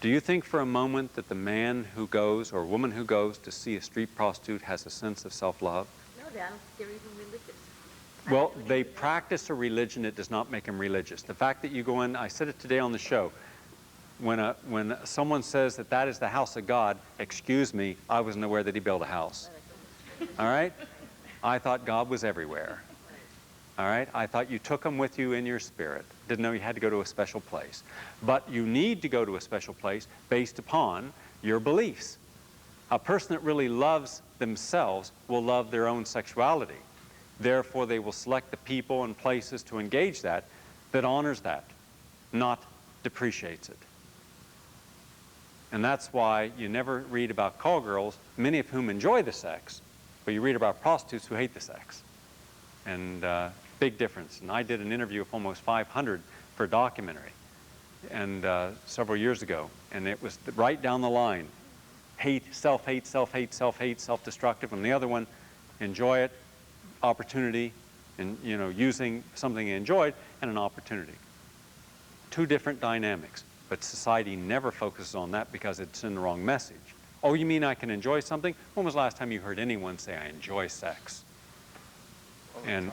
Do you think for a moment that the man who goes or woman who goes to see a street prostitute has a sense of self-love? No, I don't think they're even religious. Well, they practice a religion that does not make them religious. The fact that you go in, I said it today on the show, when someone says that that is the house of God, excuse me, I wasn't aware that he built a house. All right? I thought God was everywhere. All right? I thought you took him with you in your spirit. Didn't know you had to go to a special place. But you need to go to a special place based upon your beliefs. A person that really loves themselves will love their own sexuality. Therefore, they will select the people and places to engage that honors that, not depreciates it. And that's why you never read about call girls, many of whom enjoy the sex, but you read about prostitutes who hate the sex. And big difference. And I did an interview of almost 500 for a documentary and several years ago, and it was right down the line. Hate, self-hate, self-hate, self-hate, self-destructive, and the other one, enjoy it, opportunity, and using something they enjoyed, and an opportunity. Two different dynamics, but society never focuses on that because it's in the wrong message. Oh, you mean I can enjoy something? When was the last time you heard anyone say, I enjoy sex? And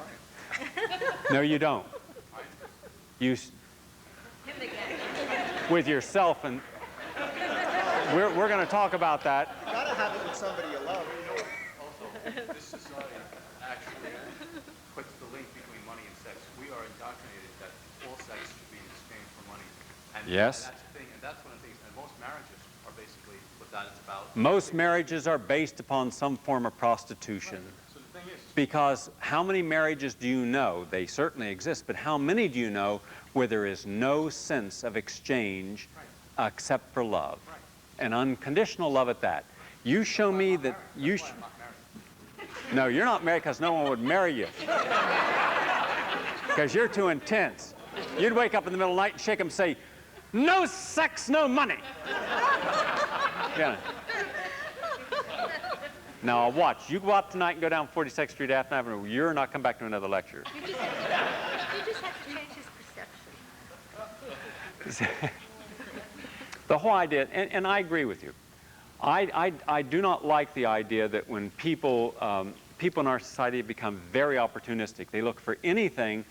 no, you don't. You with yourself, and we're going to talk about that. You gotta have it with somebody you love. Also, this society actually puts the link between money and sex. We are indoctrinated that all sex should be in exchange for money. And Yes. that's the thing, and that's one of the things, and most marriages are basically what that is about. Most marriages are based upon some form of prostitution. So the thing is, Because how many marriages do you know? They certainly exist, but how many do you know where there is no sense of exchange except for love? And unconditional love at that. You show me that you... That's why I'm not married. No, you're not married because no one would marry you. Because you're too intense. You'd wake up in the middle of the night and shake them and say, no sex, no money. Yeah. Now, watch. You go out tonight and go down 42nd Street Afton Avenue. You're not coming back to another lecture. You just have to change his perception. The whole idea, and I agree with you. I do not like the idea that when people in our society become very opportunistic, they look for anything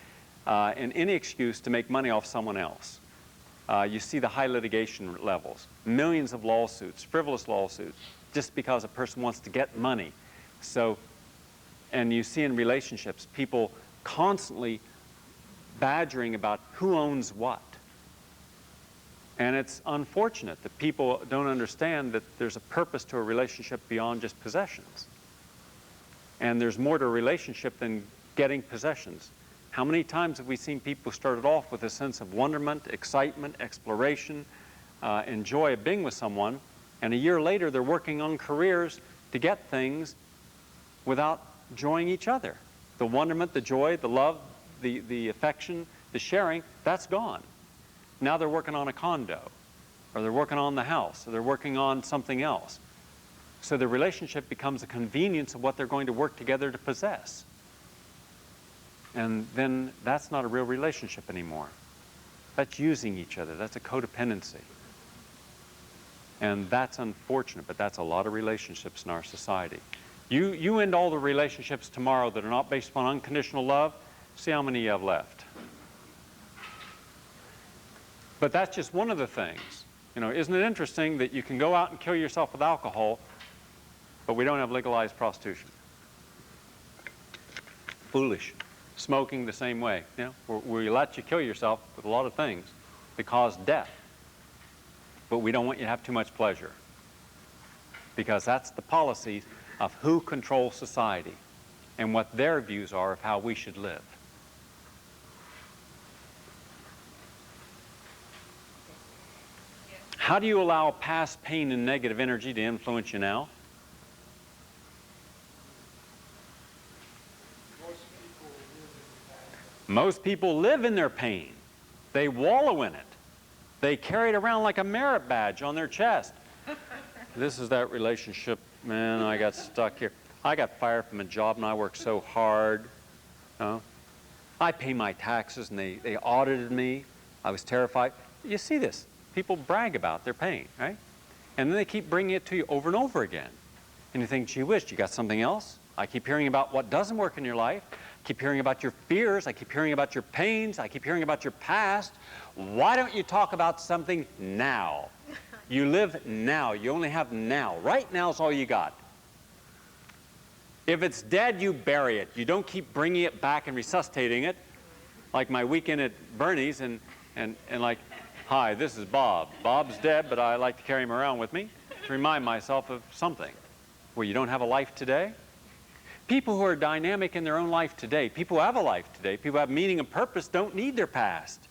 and any excuse to make money off someone else. You see the high litigation levels, millions of lawsuits, frivolous lawsuits, just because a person wants to get money. So, and you see in relationships, people constantly badgering about who owns what. And it's unfortunate that people don't understand that there's a purpose to a relationship beyond just possessions. And there's more to a relationship than getting possessions. How many times have we seen people started off with a sense of wonderment, excitement, exploration, and joy of being with someone, and a year later they're working on careers to get things without enjoying each other. The wonderment, the joy, the love, the affection, the sharing, that's gone. Now they're working on a condo, or they're working on the house, or they're working on something else. So the relationship becomes a convenience of what they're going to work together to possess. And then that's not a real relationship anymore. That's using each other. That's a codependency. And that's unfortunate, but that's a lot of relationships in our society. You end all the relationships tomorrow that are not based upon unconditional love, see how many you have left. But that's just one of the things. You know, isn't it interesting that you can go out and kill yourself with alcohol, but we don't have legalized prostitution? Foolish. Smoking the same way. You know, we let you kill yourself with a lot of things that cause death. But we don't want you to have too much pleasure. Because that's the policy of who controls society and what their views are of how we should live. How do you allow past pain and negative energy to influence you now? Most people live in their pain. They wallow in it. They carry it around like a merit badge on their chest. This is that relationship, man, I got stuck here. I got fired from a job and I worked so hard. I pay my taxes and they audited me. I was terrified. You see this. People brag about their pain, right? And then they keep bringing it to you over and over again. And you think, gee whiz, you got something else? I keep hearing about what doesn't work in your life. I keep hearing about your fears. I keep hearing about your pains. I keep hearing about your past. Why don't you talk about something now? You live now. You only have now. Right now is all you got. If it's dead, you bury it. You don't keep bringing it back and resuscitating it. Like my weekend at Bernie's and like, hi, this is Bob. Bob's dead, but I like to carry him around with me to remind myself of something. Well, you don't have a life today? People who are dynamic in their own life today, people who have a life today, people who have meaning and purpose don't need their past.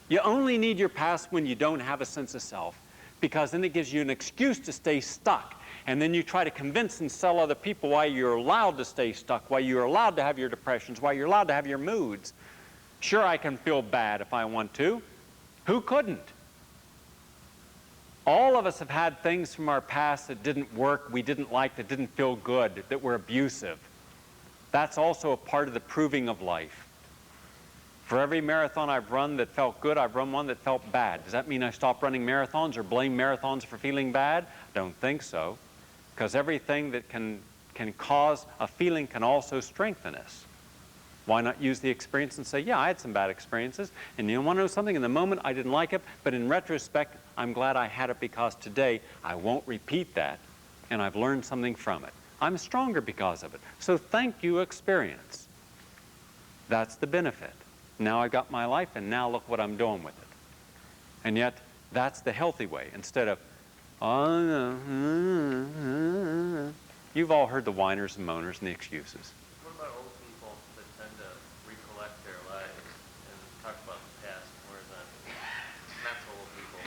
You only need your past when you don't have a sense of self, because then it gives you an excuse to stay stuck. And then you try to convince and sell other people why you're allowed to stay stuck, why you're allowed to have your depressions, why you're allowed to have your moods. Sure, I can feel bad if I want to. Who couldn't? All of us have had things from our past that didn't work, we didn't like, that didn't feel good, that were abusive. That's also a part of the proving of life. For every marathon I've run that felt good, I've run one that felt bad. Does that mean I stop running marathons or blame marathons for feeling bad? Don't think so. Because everything that can cause a feeling can also strengthen us. Why not use the experience and say, yeah, I had some bad experiences, and you want to know something? In the moment, I didn't like it, but in retrospect, I'm glad I had it because today I won't repeat that, and I've learned something from it. I'm stronger because of it. So thank you, experience. That's the benefit. Now I got my life, and now look what I'm doing with it. And yet, that's the healthy way, instead of, oh, no. You've all heard the whiners and moaners and the excuses. What about old people that tend to recollect their lives and talk about the past more than not so old people?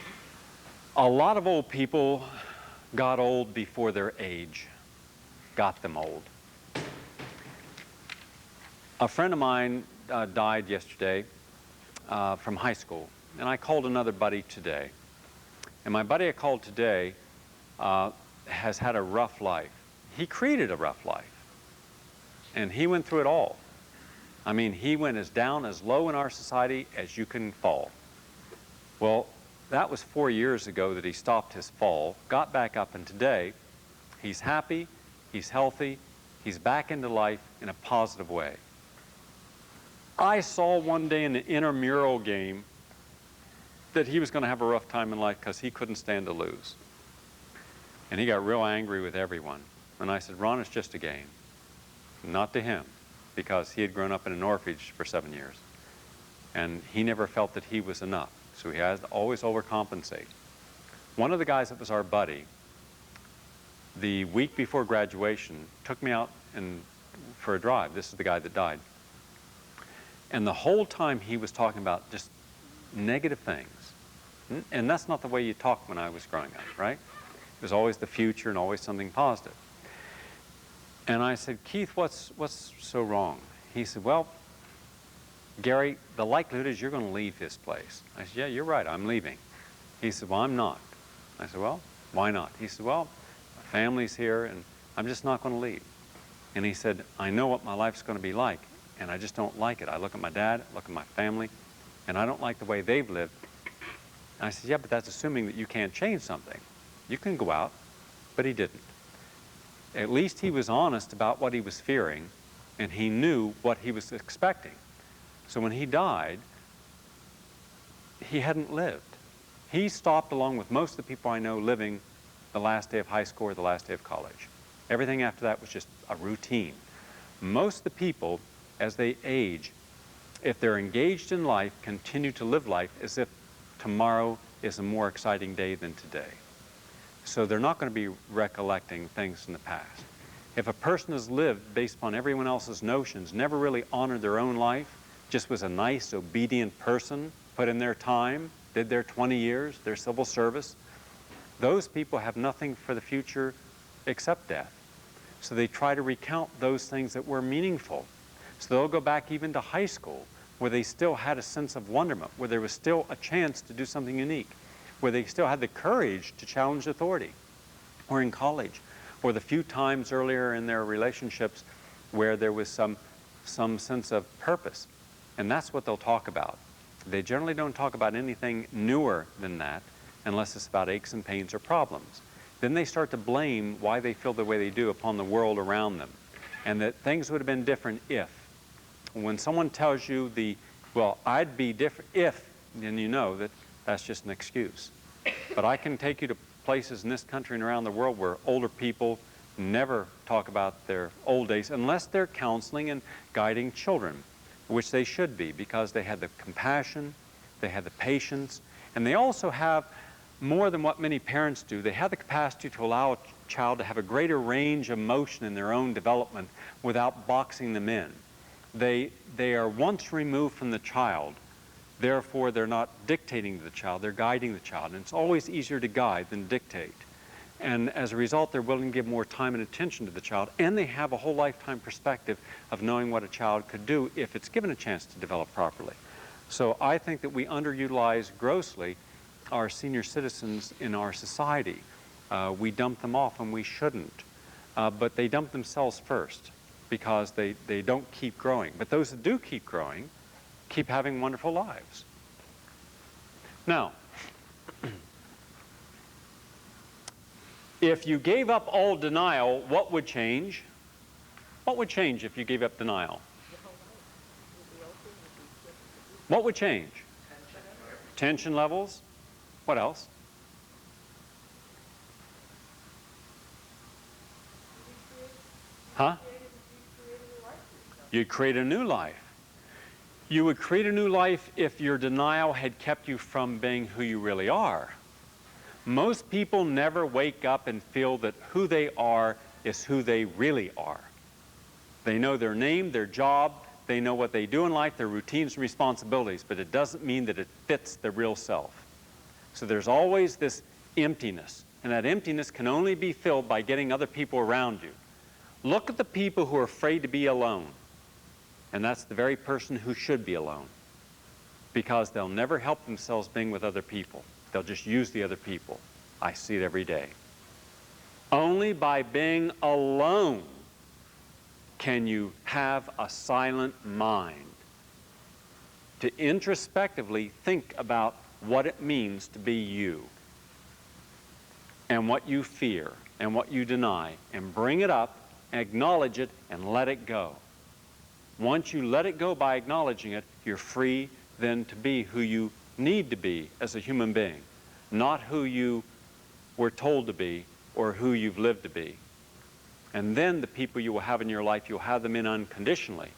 A lot of old people got old before their age got them old. A friend of mine died yesterday from high school, and I called another buddy today. And my buddy I called today has had a rough life. He created a rough life, and he went through it all. I mean, he went as down, as low in our society as you can fall. Well, that was 4 years ago that he stopped his fall, got back up, and today he's happy, he's healthy, he's back into life in a positive way. I saw one day in the intramural game that he was going to have a rough time in life because he couldn't stand to lose. And he got real angry with everyone. And I said, Ron, it's just a game. Not to him, because he had grown up in an orphanage for 7 years. And he never felt that he was enough. So he has to always overcompensate. One of the guys that was our buddy, the week before graduation, took me out for a drive. This is the guy that died. And the whole time he was talking about just negative things. And that's not the way you talked when I was growing up, right? It was always the future and always something positive. And I said, Keith, what's so wrong? He said, well, Gary, the likelihood is you're going to leave this place. I said, yeah, you're right, I'm leaving. He said, well, I'm not. I said, well, why not? He said, well, my family's here and I'm just not going to leave. And he said, I know what my life's going to be like, and I just don't like it. I look at my dad, look at my family, and I don't like the way they've lived. And I said, yeah, but that's assuming that you can't change something. You can go out, but he didn't. At least he was honest about what he was fearing, and he knew what he was expecting. So when he died, he hadn't lived. He stopped, along with most of the people I know, living the last day of high school or the last day of college. Everything after that was just a routine. Most of the people, as they age, if they're engaged in life, continue to live life as if tomorrow is a more exciting day than today. So they're not going to be recollecting things in the past. If a person has lived based upon everyone else's notions, never really honored their own life, just was a nice, obedient person, put in their time, did their 20 years, their civil service, those people have nothing for the future except death. So they try to recount those things that were meaningful. So they'll go back even to high school, where they still had a sense of wonderment, where there was still a chance to do something unique, where they still had the courage to challenge authority, or in college, or the few times earlier in their relationships where there was some sense of purpose. And that's what they'll talk about. They generally don't talk about anything newer than that unless it's about aches and pains or problems. Then they start to blame why they feel the way they do upon the world around them, and that things would have been different if. When someone tells you well, I'd be different if, then you know that that's just an excuse. But I can take you to places in this country and around the world where older people never talk about their old days unless they're counseling and guiding children, which they should be, because they had the compassion, they had the patience, and they also have more than what many parents do. They have the capacity to allow a child to have a greater range of motion in their own development without boxing them in. They are once removed from the child, therefore they're not dictating to the child, they're guiding the child. And it's always easier to guide than dictate. And as a result, they're willing to give more time and attention to the child, and they have a whole lifetime perspective of knowing what a child could do if it's given a chance to develop properly. So I think that we underutilize grossly our senior citizens in our society. We dump them off, and we shouldn't. But they dump themselves first because they don't keep growing. But those that do keep growing keep having wonderful lives. Now, if you gave up all denial, what would change? What would change if you gave up denial? What would change? Tension levels. What else? Huh? You'd create a new life. You would create a new life if your denial had kept you from being who you really are. Most people never wake up and feel that who they are is who they really are. They know their name, their job, they know what they do in life, their routines and responsibilities, but it doesn't mean that it fits the real self. So there's always this emptiness. and that emptiness can only be filled by getting other people around you. Look at the people who are afraid to be alone, and that's the very person who should be alone, because they'll never help themselves being with other people. They'll just use the other people. I see it every day. Only by being alone can you have a silent mind to introspectively think about what it means to be you, and what you fear, and what you deny, and bring it up, acknowledge it, and let it go. Once you let it go by acknowledging it, you're free then to be who you need to be as a human being, not who you were told to be or who you've lived to be. And then the people you will have in your life, you'll have them in unconditionally.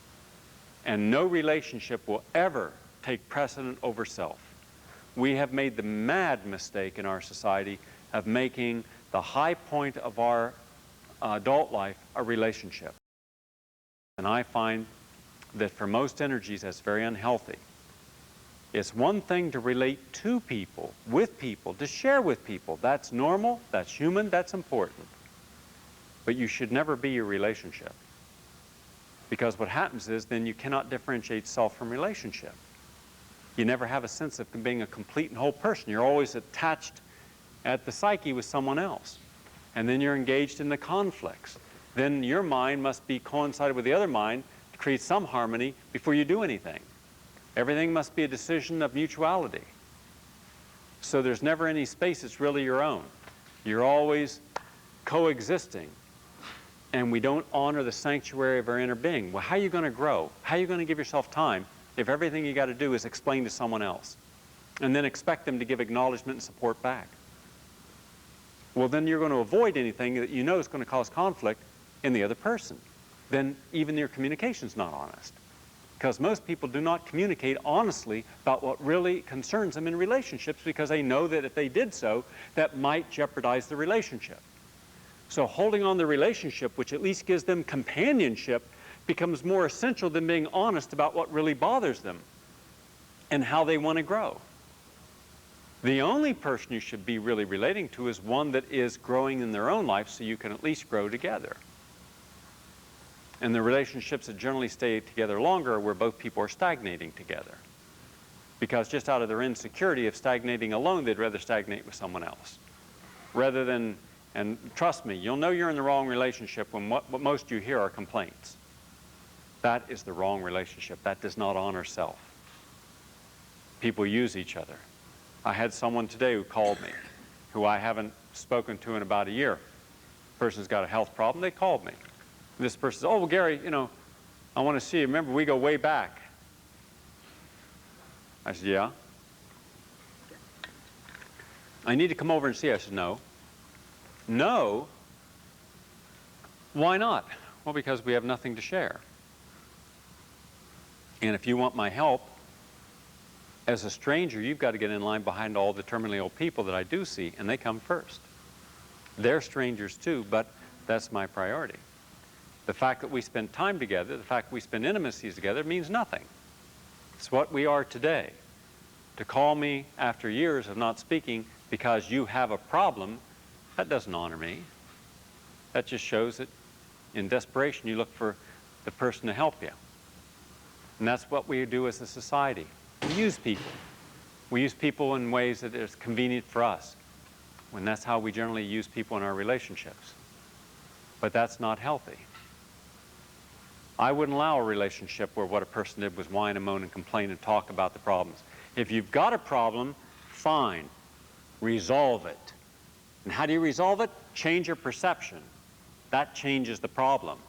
And no relationship will ever take precedent over self. We have made the mad mistake in our society of making the high point of our adult life a relationship. And I find that for most energies that's very unhealthy. It's one thing to relate to people, with people, to share with people. That's normal, that's human, that's important. But you should never be your relationship. Because what happens is then you cannot differentiate self from relationship. You never have a sense of being a complete and whole person. You're always attached at the psyche with someone else. And then you're engaged in the conflicts. Then your mind must be coincided with the other mind to create some harmony before you do anything. Everything must be a decision of mutuality. So there's never any space that's really your own. You're always coexisting. And we don't honor the sanctuary of our inner being. Well, how are you going to grow? How are you going to give yourself time if everything you got to do is explain to someone else and then expect them to give acknowledgement and support back? Well, then you're going to avoid anything that you know is going to cause conflict in the other person. Then even your communication's not honest. Because most people do not communicate honestly about what really concerns them in relationships because they know that if they did so, that might jeopardize the relationship. So holding on the relationship, which at least gives them companionship, becomes more essential than being honest about what really bothers them and how they want to grow. The only person you should be really relating to is one that is growing in their own life so you can at least grow together. And the relationships that generally stay together longer are where both people are stagnating together. Because just out of their insecurity of stagnating alone, they'd rather stagnate with someone else. Rather than, and trust me, you'll know you're in the wrong relationship when what most you hear are complaints. That is the wrong relationship. That does not honor self. People use each other. I had someone today who called me, who I haven't spoken to in about a year. The person's got a health problem. They called me. This person says, oh, well, Gary, you know, I want to see you. Remember, we go way back. I said, yeah. I need to come over and see you. I said, no. No? Why not? Well, because we have nothing to share. And if you want my help, as a stranger, you've got to get in line behind all the terminally ill people that I do see, and they come first. They're strangers too, but that's my priority. The fact that we spend time together, the fact we spend intimacies together means nothing. It's what we are today. To call me after years of not speaking because you have a problem, that doesn't honor me. That just shows that in desperation you look for the person to help you. And that's what we do as a society. We use people. We use people in ways that is convenient for us, when that's how we generally use people in our relationships. But that's not healthy. I wouldn't allow a relationship where what a person did was whine and moan and complain and talk about the problems. If you've got a problem, fine. Resolve it. And how do you resolve it? Change your perception. That changes the problem.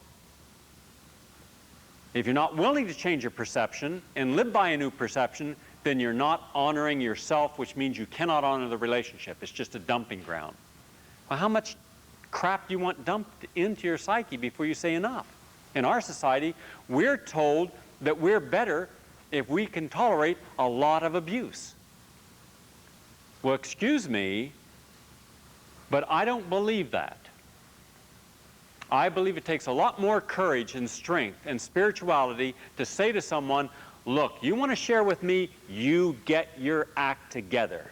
If you're not willing to change your perception and live by a new perception, then you're not honoring yourself, which means you cannot honor the relationship. It's just a dumping ground. Well, how much crap do you want dumped into your psyche before you say enough? In our society, we're told that we're better if we can tolerate a lot of abuse. Well, excuse me, but I don't believe that. I believe it takes a lot more courage and strength and spirituality to say to someone, look, you want to share with me, you get your act together.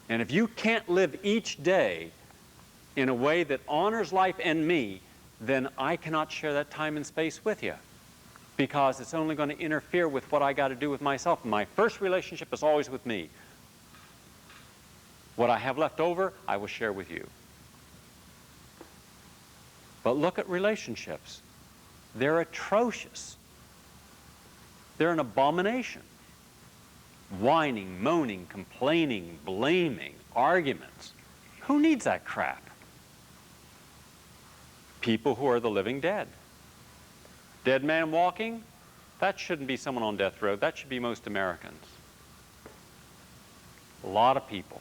And if you can't live each day in a way that honors life and me, then I cannot share that time and space with you, because it's only going to interfere with what I got to do with myself. My first relationship is always with me. What I have left over, I will share with you. But look at relationships. They're atrocious. They're an abomination. Whining, moaning, complaining, blaming, arguments. Who needs that crap? People who are the living dead. Dead man walking? That shouldn't be someone on death row. That should be most Americans. A lot of people.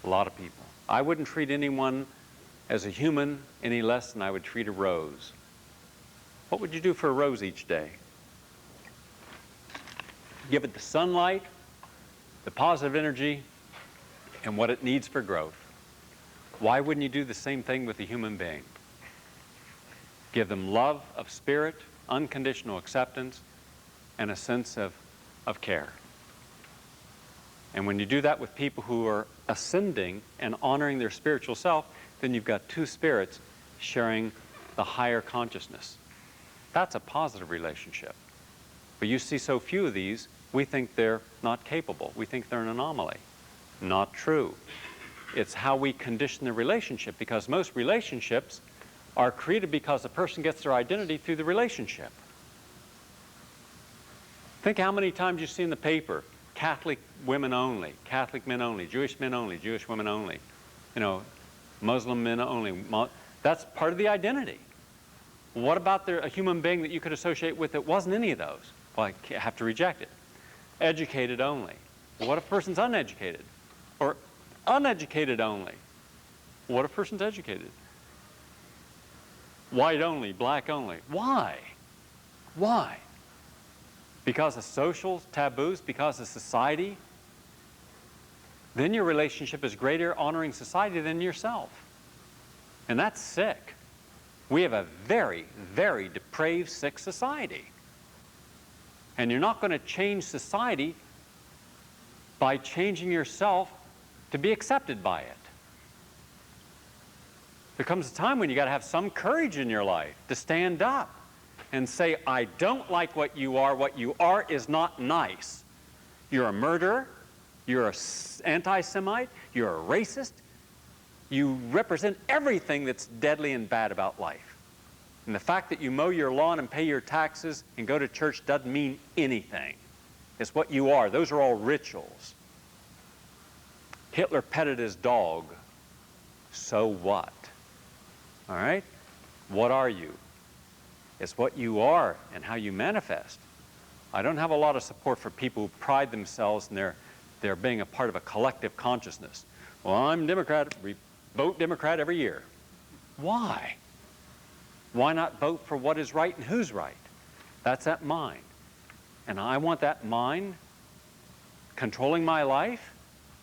A lot of people. I wouldn't treat anyone as a human any less than I would treat a rose. What would you do for a rose each day? Give it the sunlight, the positive energy, and what it needs for growth. Why wouldn't you do the same thing with a human being? Give them love of spirit, unconditional acceptance, and a sense of care. And when you do that with people who are ascending and honoring their spiritual self, then you've got two spirits sharing the higher consciousness. That's a positive relationship. But you see so few of these, we think they're not capable. We think they're an anomaly. Not true. It's how we condition the relationship, because most relationships are created because the person gets their identity through the relationship. Think how many times you see in the paper, Catholic women only, Catholic men only, Jewish men only, Jewish women only, you know, Muslim men only. That's part of the identity. What about a human being that you could associate with that wasn't any of those? Well, I have to reject it. Educated only. What if a person's uneducated? Or uneducated only? What if a person's educated? White only, black only. Why? Why? Because of social taboos, because of society? Then your relationship is greater honoring society than yourself. And that's sick. We have a very, very depraved, sick society. And you're not going to change society by changing yourself to be accepted by it. There comes a time when you got to have some courage in your life to stand up and say, I don't like what you are. What you are is not nice. You're a murderer. You're an anti-Semite. You're a racist. You represent everything that's deadly and bad about life. And the fact that you mow your lawn and pay your taxes and go to church doesn't mean anything. It's what you are. Those are all rituals. Hitler petted his dog. So what? All right? What are you? It's what you are and how you manifest. I don't have a lot of support for people who pride themselves in their being a part of a collective consciousness. Well, I'm Democrat. We vote Democrat every year. Why? Why not vote for what is right and who's right? That's that mind. And I want that mind controlling my life,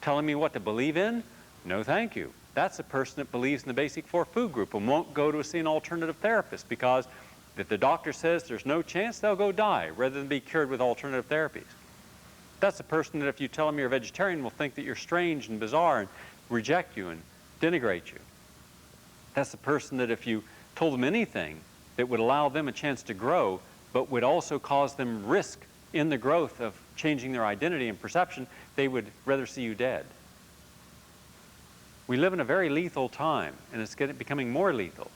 telling me what to believe in? No, thank you. That's a person that believes in the basic four food group and won't go to see an alternative therapist, because if the doctor says there's no chance, they'll go die rather than be cured with alternative therapies. That's a person that if you tell them you're a vegetarian will think that you're strange and bizarre and reject you and denigrate you. That's the person that if you told them anything that would allow them a chance to grow, but would also cause them risk in the growth of changing their identity and perception, they would rather see you dead. We live in a very lethal time, and it's becoming more lethal.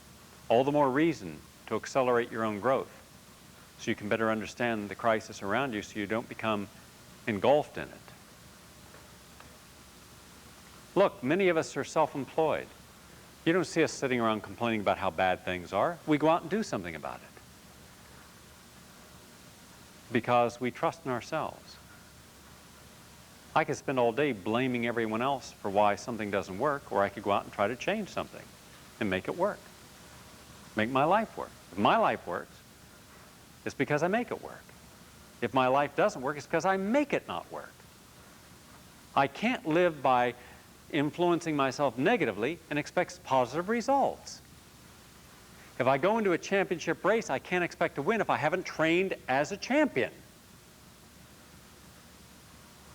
All the more reason to accelerate your own growth so you can better understand the crisis around you so you don't become engulfed in it. Look, many of us are self-employed. You don't see us sitting around complaining about how bad things are. We go out and do something about it because we trust in ourselves. I could spend all day blaming everyone else for why something doesn't work, or I could go out and try to change something and make it work. Make my life work. If my life works, it's because I make it work. If my life doesn't work, it's because I make it not work. I can't live by influencing myself negatively and expect positive results. If I go into a championship race, I can't expect to win if I haven't trained as a champion.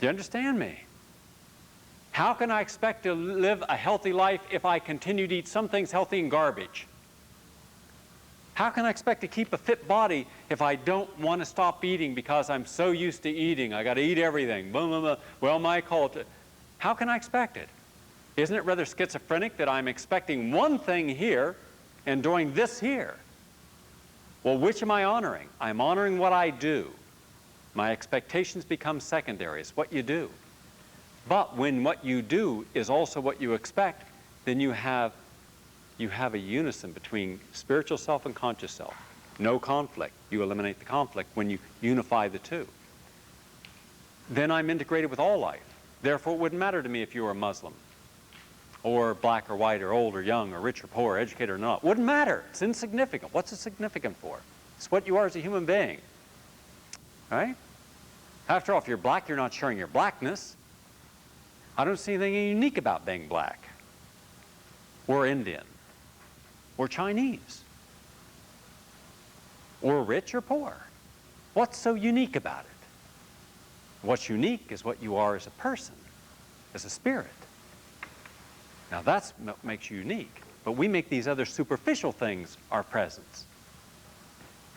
Do you understand me? How can I expect to live a healthy life if I continue to eat some things healthy and garbage? How can I expect to keep a fit body if I don't want to stop eating because I'm so used to eating? I got to eat everything. Blah, blah, blah. Well, my culture. How can I expect it? Isn't it rather schizophrenic that I'm expecting one thing here and doing this here? Well, which am I honoring? I'm honoring what I do. My expectations become secondary. It's what you do. But when what you do is also what you expect, then you have a unison between spiritual self and conscious self. No conflict. You eliminate the conflict when you unify the two. Then I'm integrated with all life. Therefore, it wouldn't matter to me if you were a Muslim, or black or white, or old or young, or rich or poor, educated or not. Wouldn't matter. It's insignificant. What's it significant for? It's what you are as a human being. Right? After all, if you're black, you're not sharing your blackness. I don't see anything unique about being black, or Indian, or Chinese, or rich or poor. What's so unique about it? What's unique is what you are as a person, as a spirit. Now that's what makes you unique. But we make these other superficial things our presence.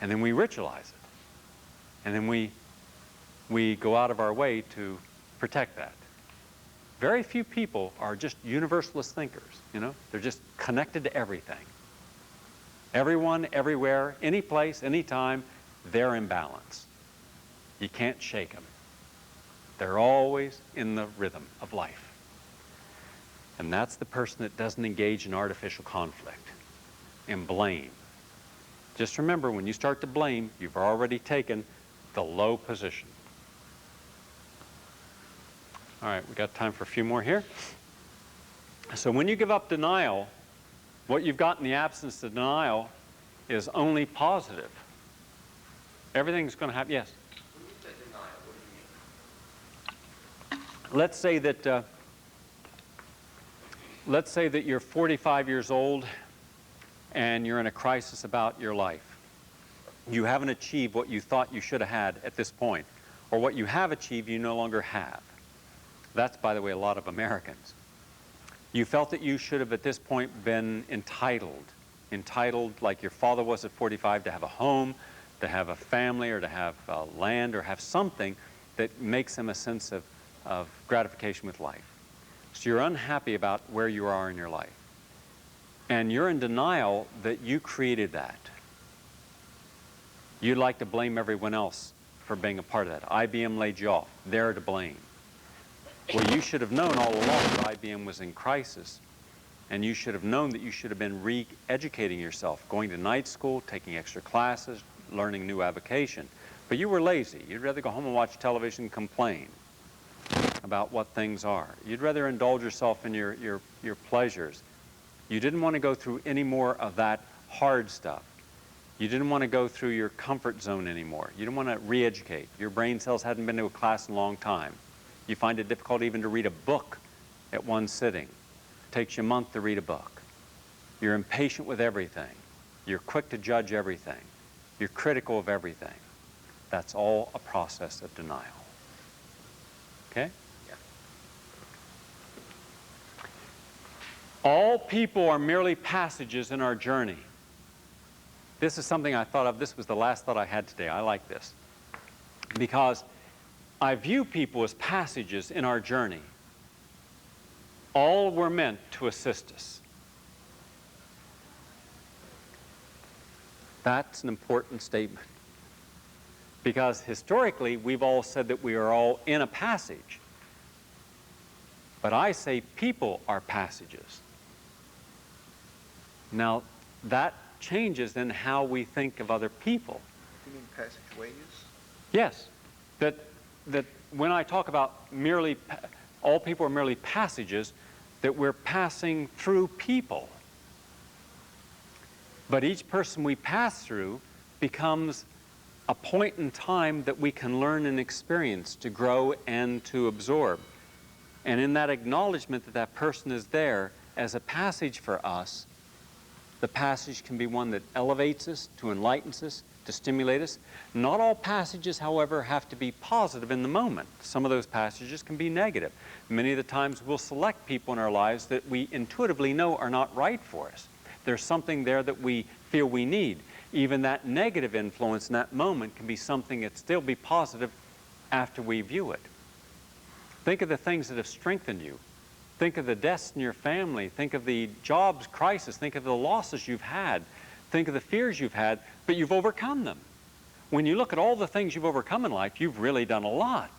And then we ritualize it. And then we go out of our way to protect that. Very few people are just universalist thinkers, you know? They're just connected to everything. Everyone, everywhere, any place, any time, they're in balance. You can't shake them. They're always in the rhythm of life. And that's the person that doesn't engage in artificial conflict and blame. Just remember, when you start to blame, you've already taken the low position. All right, we got time for a few more here. So when you give up denial, what you've got in the absence of denial is only positive. Everything's going to happen. Yes? When you say denial, what do you mean? Let's say that you're 45 years old and you're in a crisis about your life. You haven't achieved what you thought you should have had at this point, or what you have achieved you no longer have. That's, by the way, a lot of Americans. You felt that you should have at this point been entitled like your father was at 45, to have a home, to have a family, or to have land, or have something that makes them a sense of gratification with life. So you're unhappy about where you are in your life. And you're in denial that you created that. You'd like to blame everyone else for being a part of that. IBM laid you off. They're to blame. Well, you should have known all along that IBM was in crisis, and you should have known that you should have been re-educating yourself, going to night school, taking extra classes, learning new avocation. But you were lazy. You'd rather go home and watch television and complain about what things are. You'd rather indulge yourself in your pleasures. You didn't want to go through any more of that hard stuff. You didn't want to go through your comfort zone anymore. You didn't want to re-educate. Your brain cells hadn't been to a class in a long time. You find it difficult even to read a book at one sitting. It takes you a month to read a book. You're impatient with everything. You're quick to judge everything. You're critical of everything. That's all a process of denial. Okay? Yeah. All people are merely passages in our journey. This is something I thought of. This was the last thought I had today. I like this. Because I view people as passages in our journey. All were meant to assist us. That's an important statement. Because historically, we've all said that we are all in a passage. But I say people are passages. Now, that changes in how we think of other people. You mean passageways? Yes. That when I talk about all people are merely passages, that we're passing through people. But each person we pass through becomes a point in time that we can learn and experience, to grow and to absorb. And in that acknowledgement that that person is there as a passage for us, the passage can be one that elevates us, to enlightens us, to stimulate us. Not all passages, however, have to be positive in the moment. Some of those passages can be negative. Many of the times we'll select people in our lives that we intuitively know are not right for us. There's something there that we feel we need. Even that negative influence in that moment can be something that still be positive after we view it. Think of the things that have strengthened you. Think of the deaths in your family. Think of the jobs crisis. Think of the losses you've had. Think of the fears you've had, but you've overcome them. When you look at all the things you've overcome in life, you've really done a lot.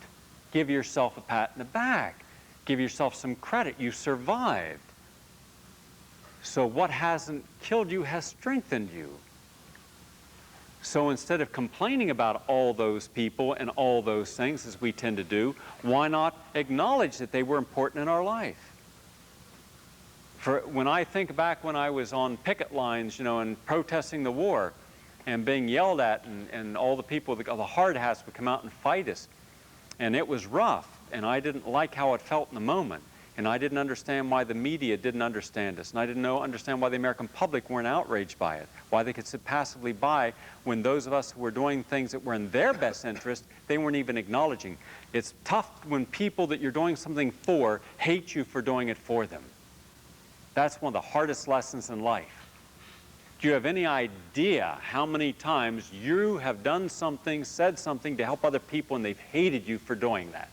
Give yourself a pat in the back. Give yourself some credit. You survived. So what hasn't killed you has strengthened you. So instead of complaining about all those people and all those things, as we tend to do, why not acknowledge that they were important in our life? When I think back when I was on picket lines, you know, and protesting the war and being yelled at, and all the people, the hard hats would come out and fight us. And it was rough, and I didn't like how it felt in the moment. And I didn't understand why the media didn't understand us. And I didn't understand why the American public weren't outraged by it. Why they could sit passively by when those of us who were doing things that were in their best interest, they weren't even acknowledging. It's tough when people that you're doing something for hate you for doing it for them. That's one of the hardest lessons in life. Do you have any idea how many times you have done something, said something to help other people, and they've hated you for doing that?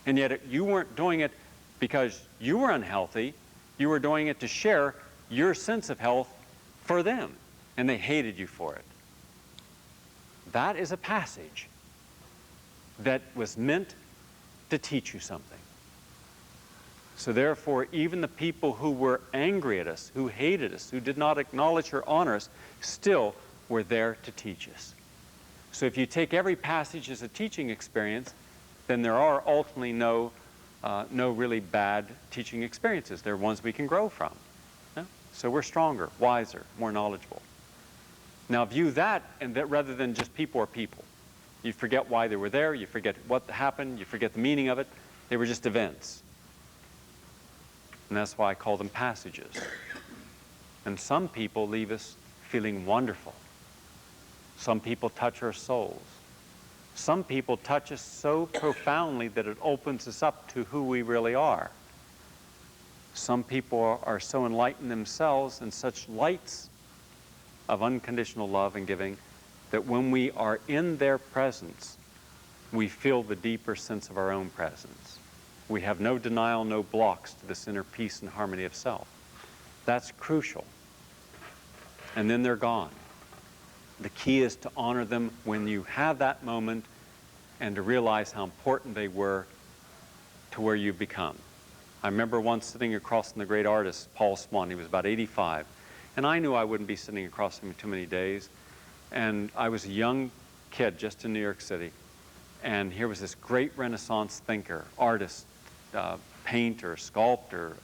And yet you weren't doing it because you were unhealthy. You were doing it to share your sense of health for them, and they hated you for it. That is a passage that was meant to teach you something. So therefore, even the people who were angry at us, who hated us, who did not acknowledge or honor us, still were there to teach us. So if you take every passage as a teaching experience, then there are ultimately no really bad teaching experiences. They're ones we can grow from. Yeah? So we're stronger, wiser, more knowledgeable. Now view that, and that rather than just people are people. You forget why they were there, you forget what happened, you forget the meaning of it. They were just events. And that's why I call them passages. And some people leave us feeling wonderful. Some people touch our souls. Some people touch us so profoundly that it opens us up to who we really are. Some people are so enlightened themselves and such lights of unconditional love and giving that when we are in their presence, we feel the deeper sense of our own presence. We have no denial, no blocks to this inner peace and harmony of self. That's crucial. And then they're gone. The key is to honor them when you have that moment and to realize how important they were to where you've become. I remember once sitting across from the great artist, Paul Swan. He was about 85. And I knew I wouldn't be sitting across from him too many days. And I was a young kid just in New York City. And here was this great Renaissance thinker, artist, painter, sculptor,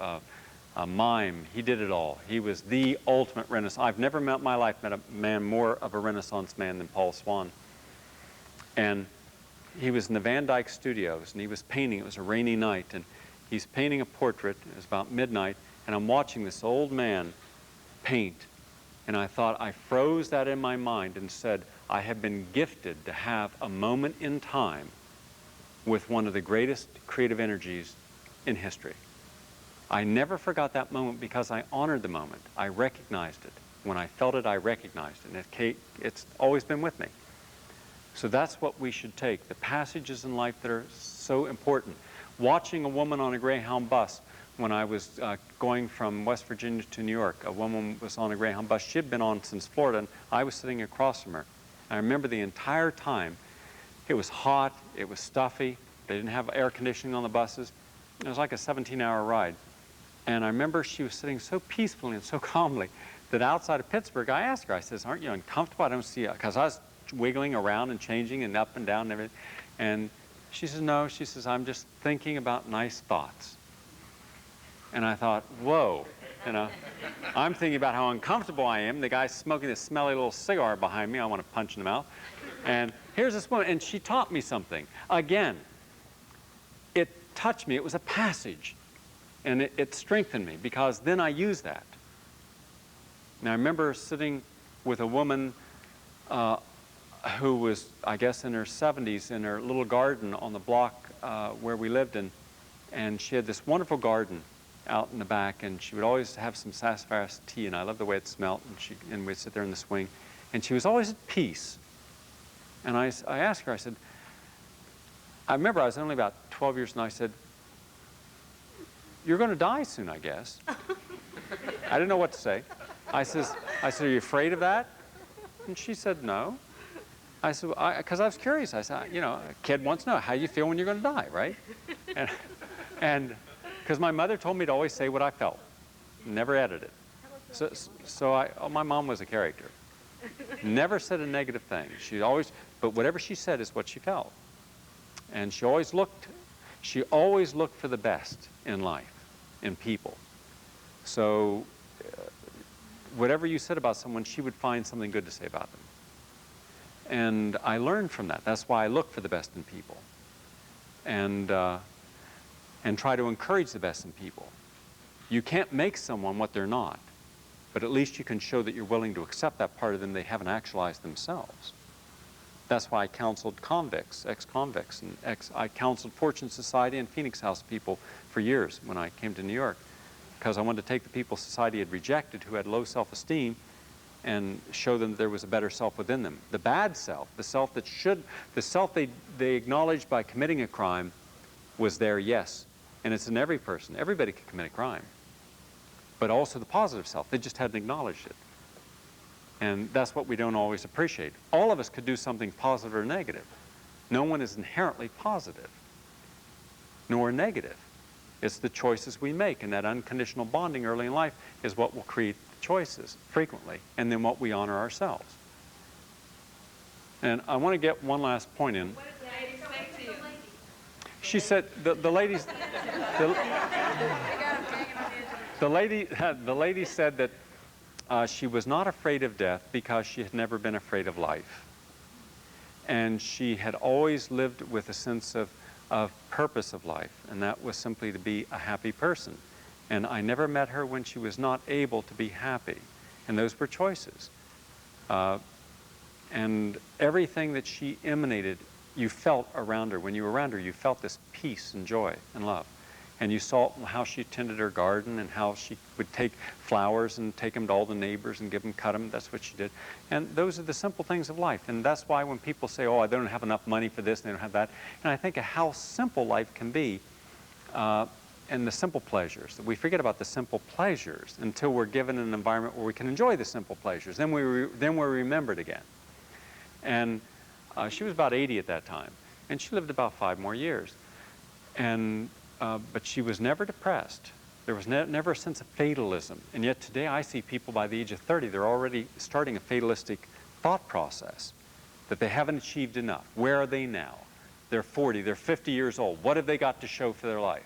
mime. He did it all. He was the ultimate Renaissance. I've never met in my life met a man more of a Renaissance man than Paul Swan. And he was in the Van Dyck studios, and he was painting. It was a rainy night, and he's painting a portrait. It was about midnight, and I'm watching this old man paint. And I thought, I froze that in my mind and said, I have been gifted to have a moment in time with one of the greatest creative energies in history. I never forgot that moment because I honored the moment. I recognized it. When I felt it, I recognized it. And it's always been with me. So that's what we should take, the passages in life that are so important. Watching a woman on a Greyhound bus, when I was going from West Virginia to New York, a woman was on a Greyhound bus. She had been on since Florida, and I was sitting across from her. I remember the entire time, it was hot, it was stuffy, they didn't have air conditioning on the buses. It was like a 17-hour ride. And I remember she was sitting so peacefully and so calmly that outside of Pittsburgh, I asked her, I says, aren't you uncomfortable? I don't see you. Because I was wiggling around and changing and up and down and everything. And she says, no, she says, I'm just thinking about nice thoughts. And I thought, whoa, you know, I'm thinking about how uncomfortable I am. The guy's smoking this smelly little cigar behind me. I want to punch in the mouth. And here's this woman, and she taught me something. Again, it touched me. It was a passage. And it strengthened me because then I used that. Now I remember sitting with a woman who was, I guess, in her 70s in her little garden on the block where we lived in. And she had this wonderful garden out in the back, and she would always have some sassafras tea, and I loved the way it smelled, and we'd sit there in the swing. And she was always at peace. And I asked her, I said, I remember I was only about 12 years, and I said, "You're going to die soon, I guess." I didn't know what to say. I said, "Are you afraid of that?" And she said, "No." I said, because I was curious. I said, you know, a kid wants to know how you feel when you're going to die, right? And because my mother told me to always say what I felt, never edit it. So my mom was a character. Never said a negative thing. But whatever she said is what she felt. And she always looked for the best in life, in people. So whatever you said about someone, she would find something good to say about them. And I learned from that. That's why I look for the best in people. And try to encourage the best in people. You can't make someone what they're not, but at least you can show that you're willing to accept that part of them they haven't actualized themselves. That's why I counseled convicts, ex-convicts, and I counseled Fortune Society and Phoenix House people for years when I came to New York, because I wanted to take the people society had rejected who had low self-esteem and show them that there was a better self within them. The bad self, the self they acknowledged by committing a crime was there, yes. And it's in every person. Everybody can commit a crime. But also the positive self. They just hadn't acknowledged it. And that's what we don't always appreciate. All of us could do something positive or negative. No one is inherently positive, nor negative. It's the choices we make, and that unconditional bonding early in life is what will create the choices frequently, and then what we honor ourselves. And I want to get one last point in. What did the lady say to you? She said, the lady said that she was not afraid of death because she had never been afraid of life. And she had always lived with a sense of purpose of life, and that was simply to be a happy person. And I never met her when she was not able to be happy. And those were choices. And everything that she emanated, you felt around her. When you were around her, you felt this peace and joy and love. And you saw how she tended her garden and how she would take flowers and take them to all the neighbors and cut them. That's what she did. And those are the simple things of life. And that's why when people say, oh, they don't have enough money for this, they don't have that. And I think of how simple life can be and the simple pleasures. We forget about the simple pleasures until we're given an environment where we can enjoy the simple pleasures. Then we're remembered again. And she was about 80 at that time. And she lived about 5 more years. And but she was never depressed. There was never a sense of fatalism. And yet today I see people by the age of 30, they're already starting a fatalistic thought process that they haven't achieved enough. Where are they now? They're 40, they're 50 years old. What have they got to show for their life?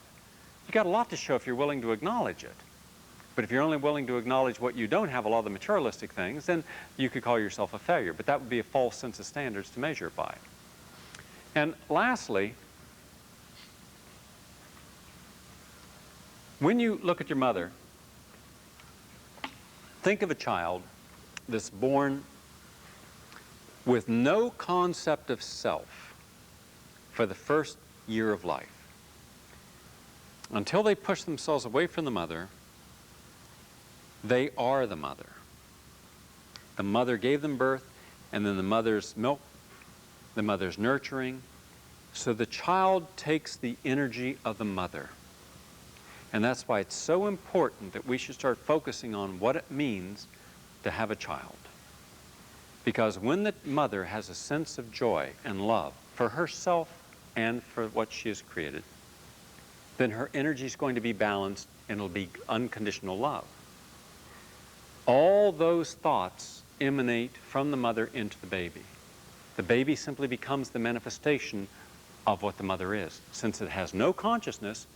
You got a lot to show if you're willing to acknowledge it. But if you're only willing to acknowledge what you don't have, a lot of the materialistic things, then you could call yourself a failure. But that would be a false sense of standards to measure it by. And lastly, when you look at your mother, think of a child that's born with no concept of self for the first year of life. Until they push themselves away from the mother, they are the mother. The mother gave them birth, and then the mother's milk, the mother's nurturing. So the child takes the energy of the mother. And that's why it's so important that we should start focusing on what it means to have a child. Because when the mother has a sense of joy and love for herself and for what she has created, then her energy is going to be balanced and it'll be unconditional love. All those thoughts emanate from the mother into the baby. The baby simply becomes the manifestation of what the mother is, since it has no consciousness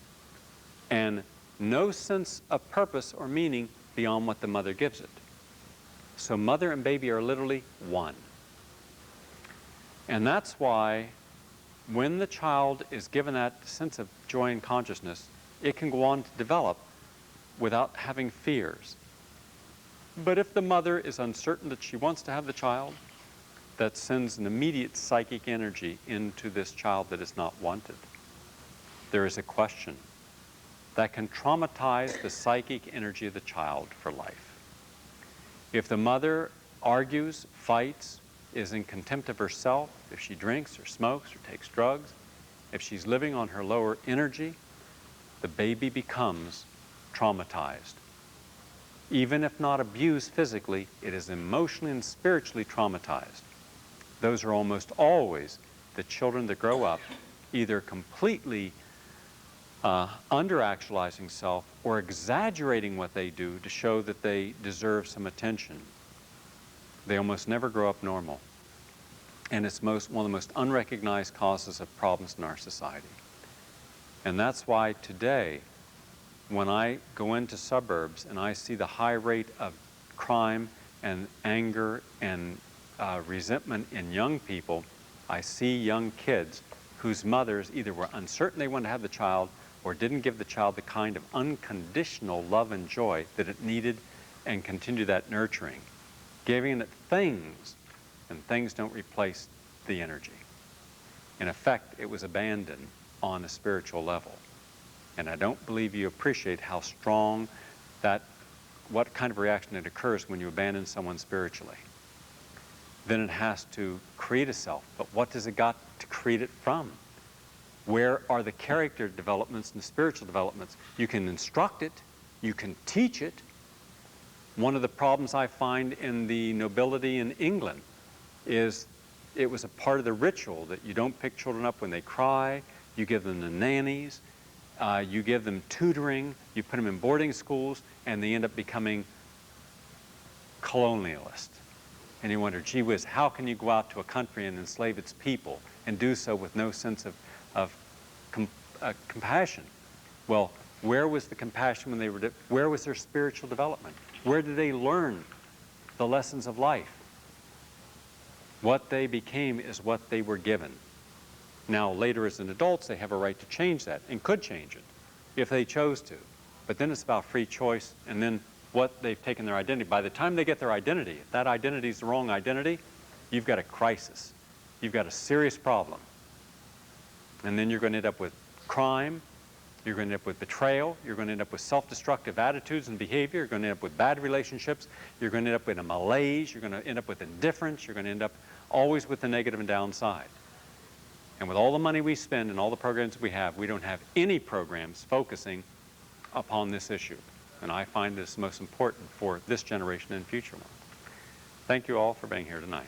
and no sense of purpose or meaning beyond what the mother gives it. So mother and baby are literally one. And that's why when the child is given that sense of joy and consciousness, it can go on to develop without having fears. But if the mother is uncertain that she wants to have the child, that sends an immediate psychic energy into this child that is not wanted. There is a question that can traumatize the psychic energy of the child for life. If the mother argues, fights, is in contempt of herself, if she drinks or smokes or takes drugs, if she's living on her lower energy, the baby becomes traumatized. Even if not abused physically, it is emotionally and spiritually traumatized. Those are almost always the children that grow up either completely under-actualizing self or exaggerating what they do to show that they deserve some attention. They almost never grow up normal. And it's one of the most unrecognized causes of problems in our society. And that's why today, when I go into suburbs and I see the high rate of crime and anger and resentment in young people, I see young kids whose mothers either were uncertain they wanted to have the child or didn't give the child the kind of unconditional love and joy that it needed and continue that nurturing. Giving it things, and things don't replace the energy. In effect, it was abandoned on a spiritual level. And I don't believe you appreciate how strong what kind of reaction it occurs when you abandon someone spiritually. Then it has to create a self. But what does it got to create it from? Where are the character developments and the spiritual developments? You can instruct it, you can teach it. One of the problems I find in the nobility in England is it was a part of the ritual that you don't pick children up when they cry, you give them the nannies, you give them tutoring, you put them in boarding schools, and they end up becoming colonialist. And you wonder, gee whiz, how can you go out to a country and enslave its people and do so with no sense of compassion? Well, where was the compassion when they were, where was their spiritual development? Where did they learn the lessons of life? What they became is what they were given. Now, later as an adults, they have a right to change that and could change it if they chose to. But then it's about free choice and then what they've taken their identity. By the time they get their identity, if that identity is the wrong identity, you've got a crisis. You've got a serious problem. And then you're going to end up with crime, you're going to end up with betrayal, you're going to end up with self-destructive attitudes and behavior, you're going to end up with bad relationships, you're going to end up with a malaise, you're going to end up with indifference, you're going to end up always with the negative and downside. And with all the money we spend and all the programs we have, we don't have any programs focusing upon this issue. And I find this most important for this generation and future ones. Thank you all for being here tonight.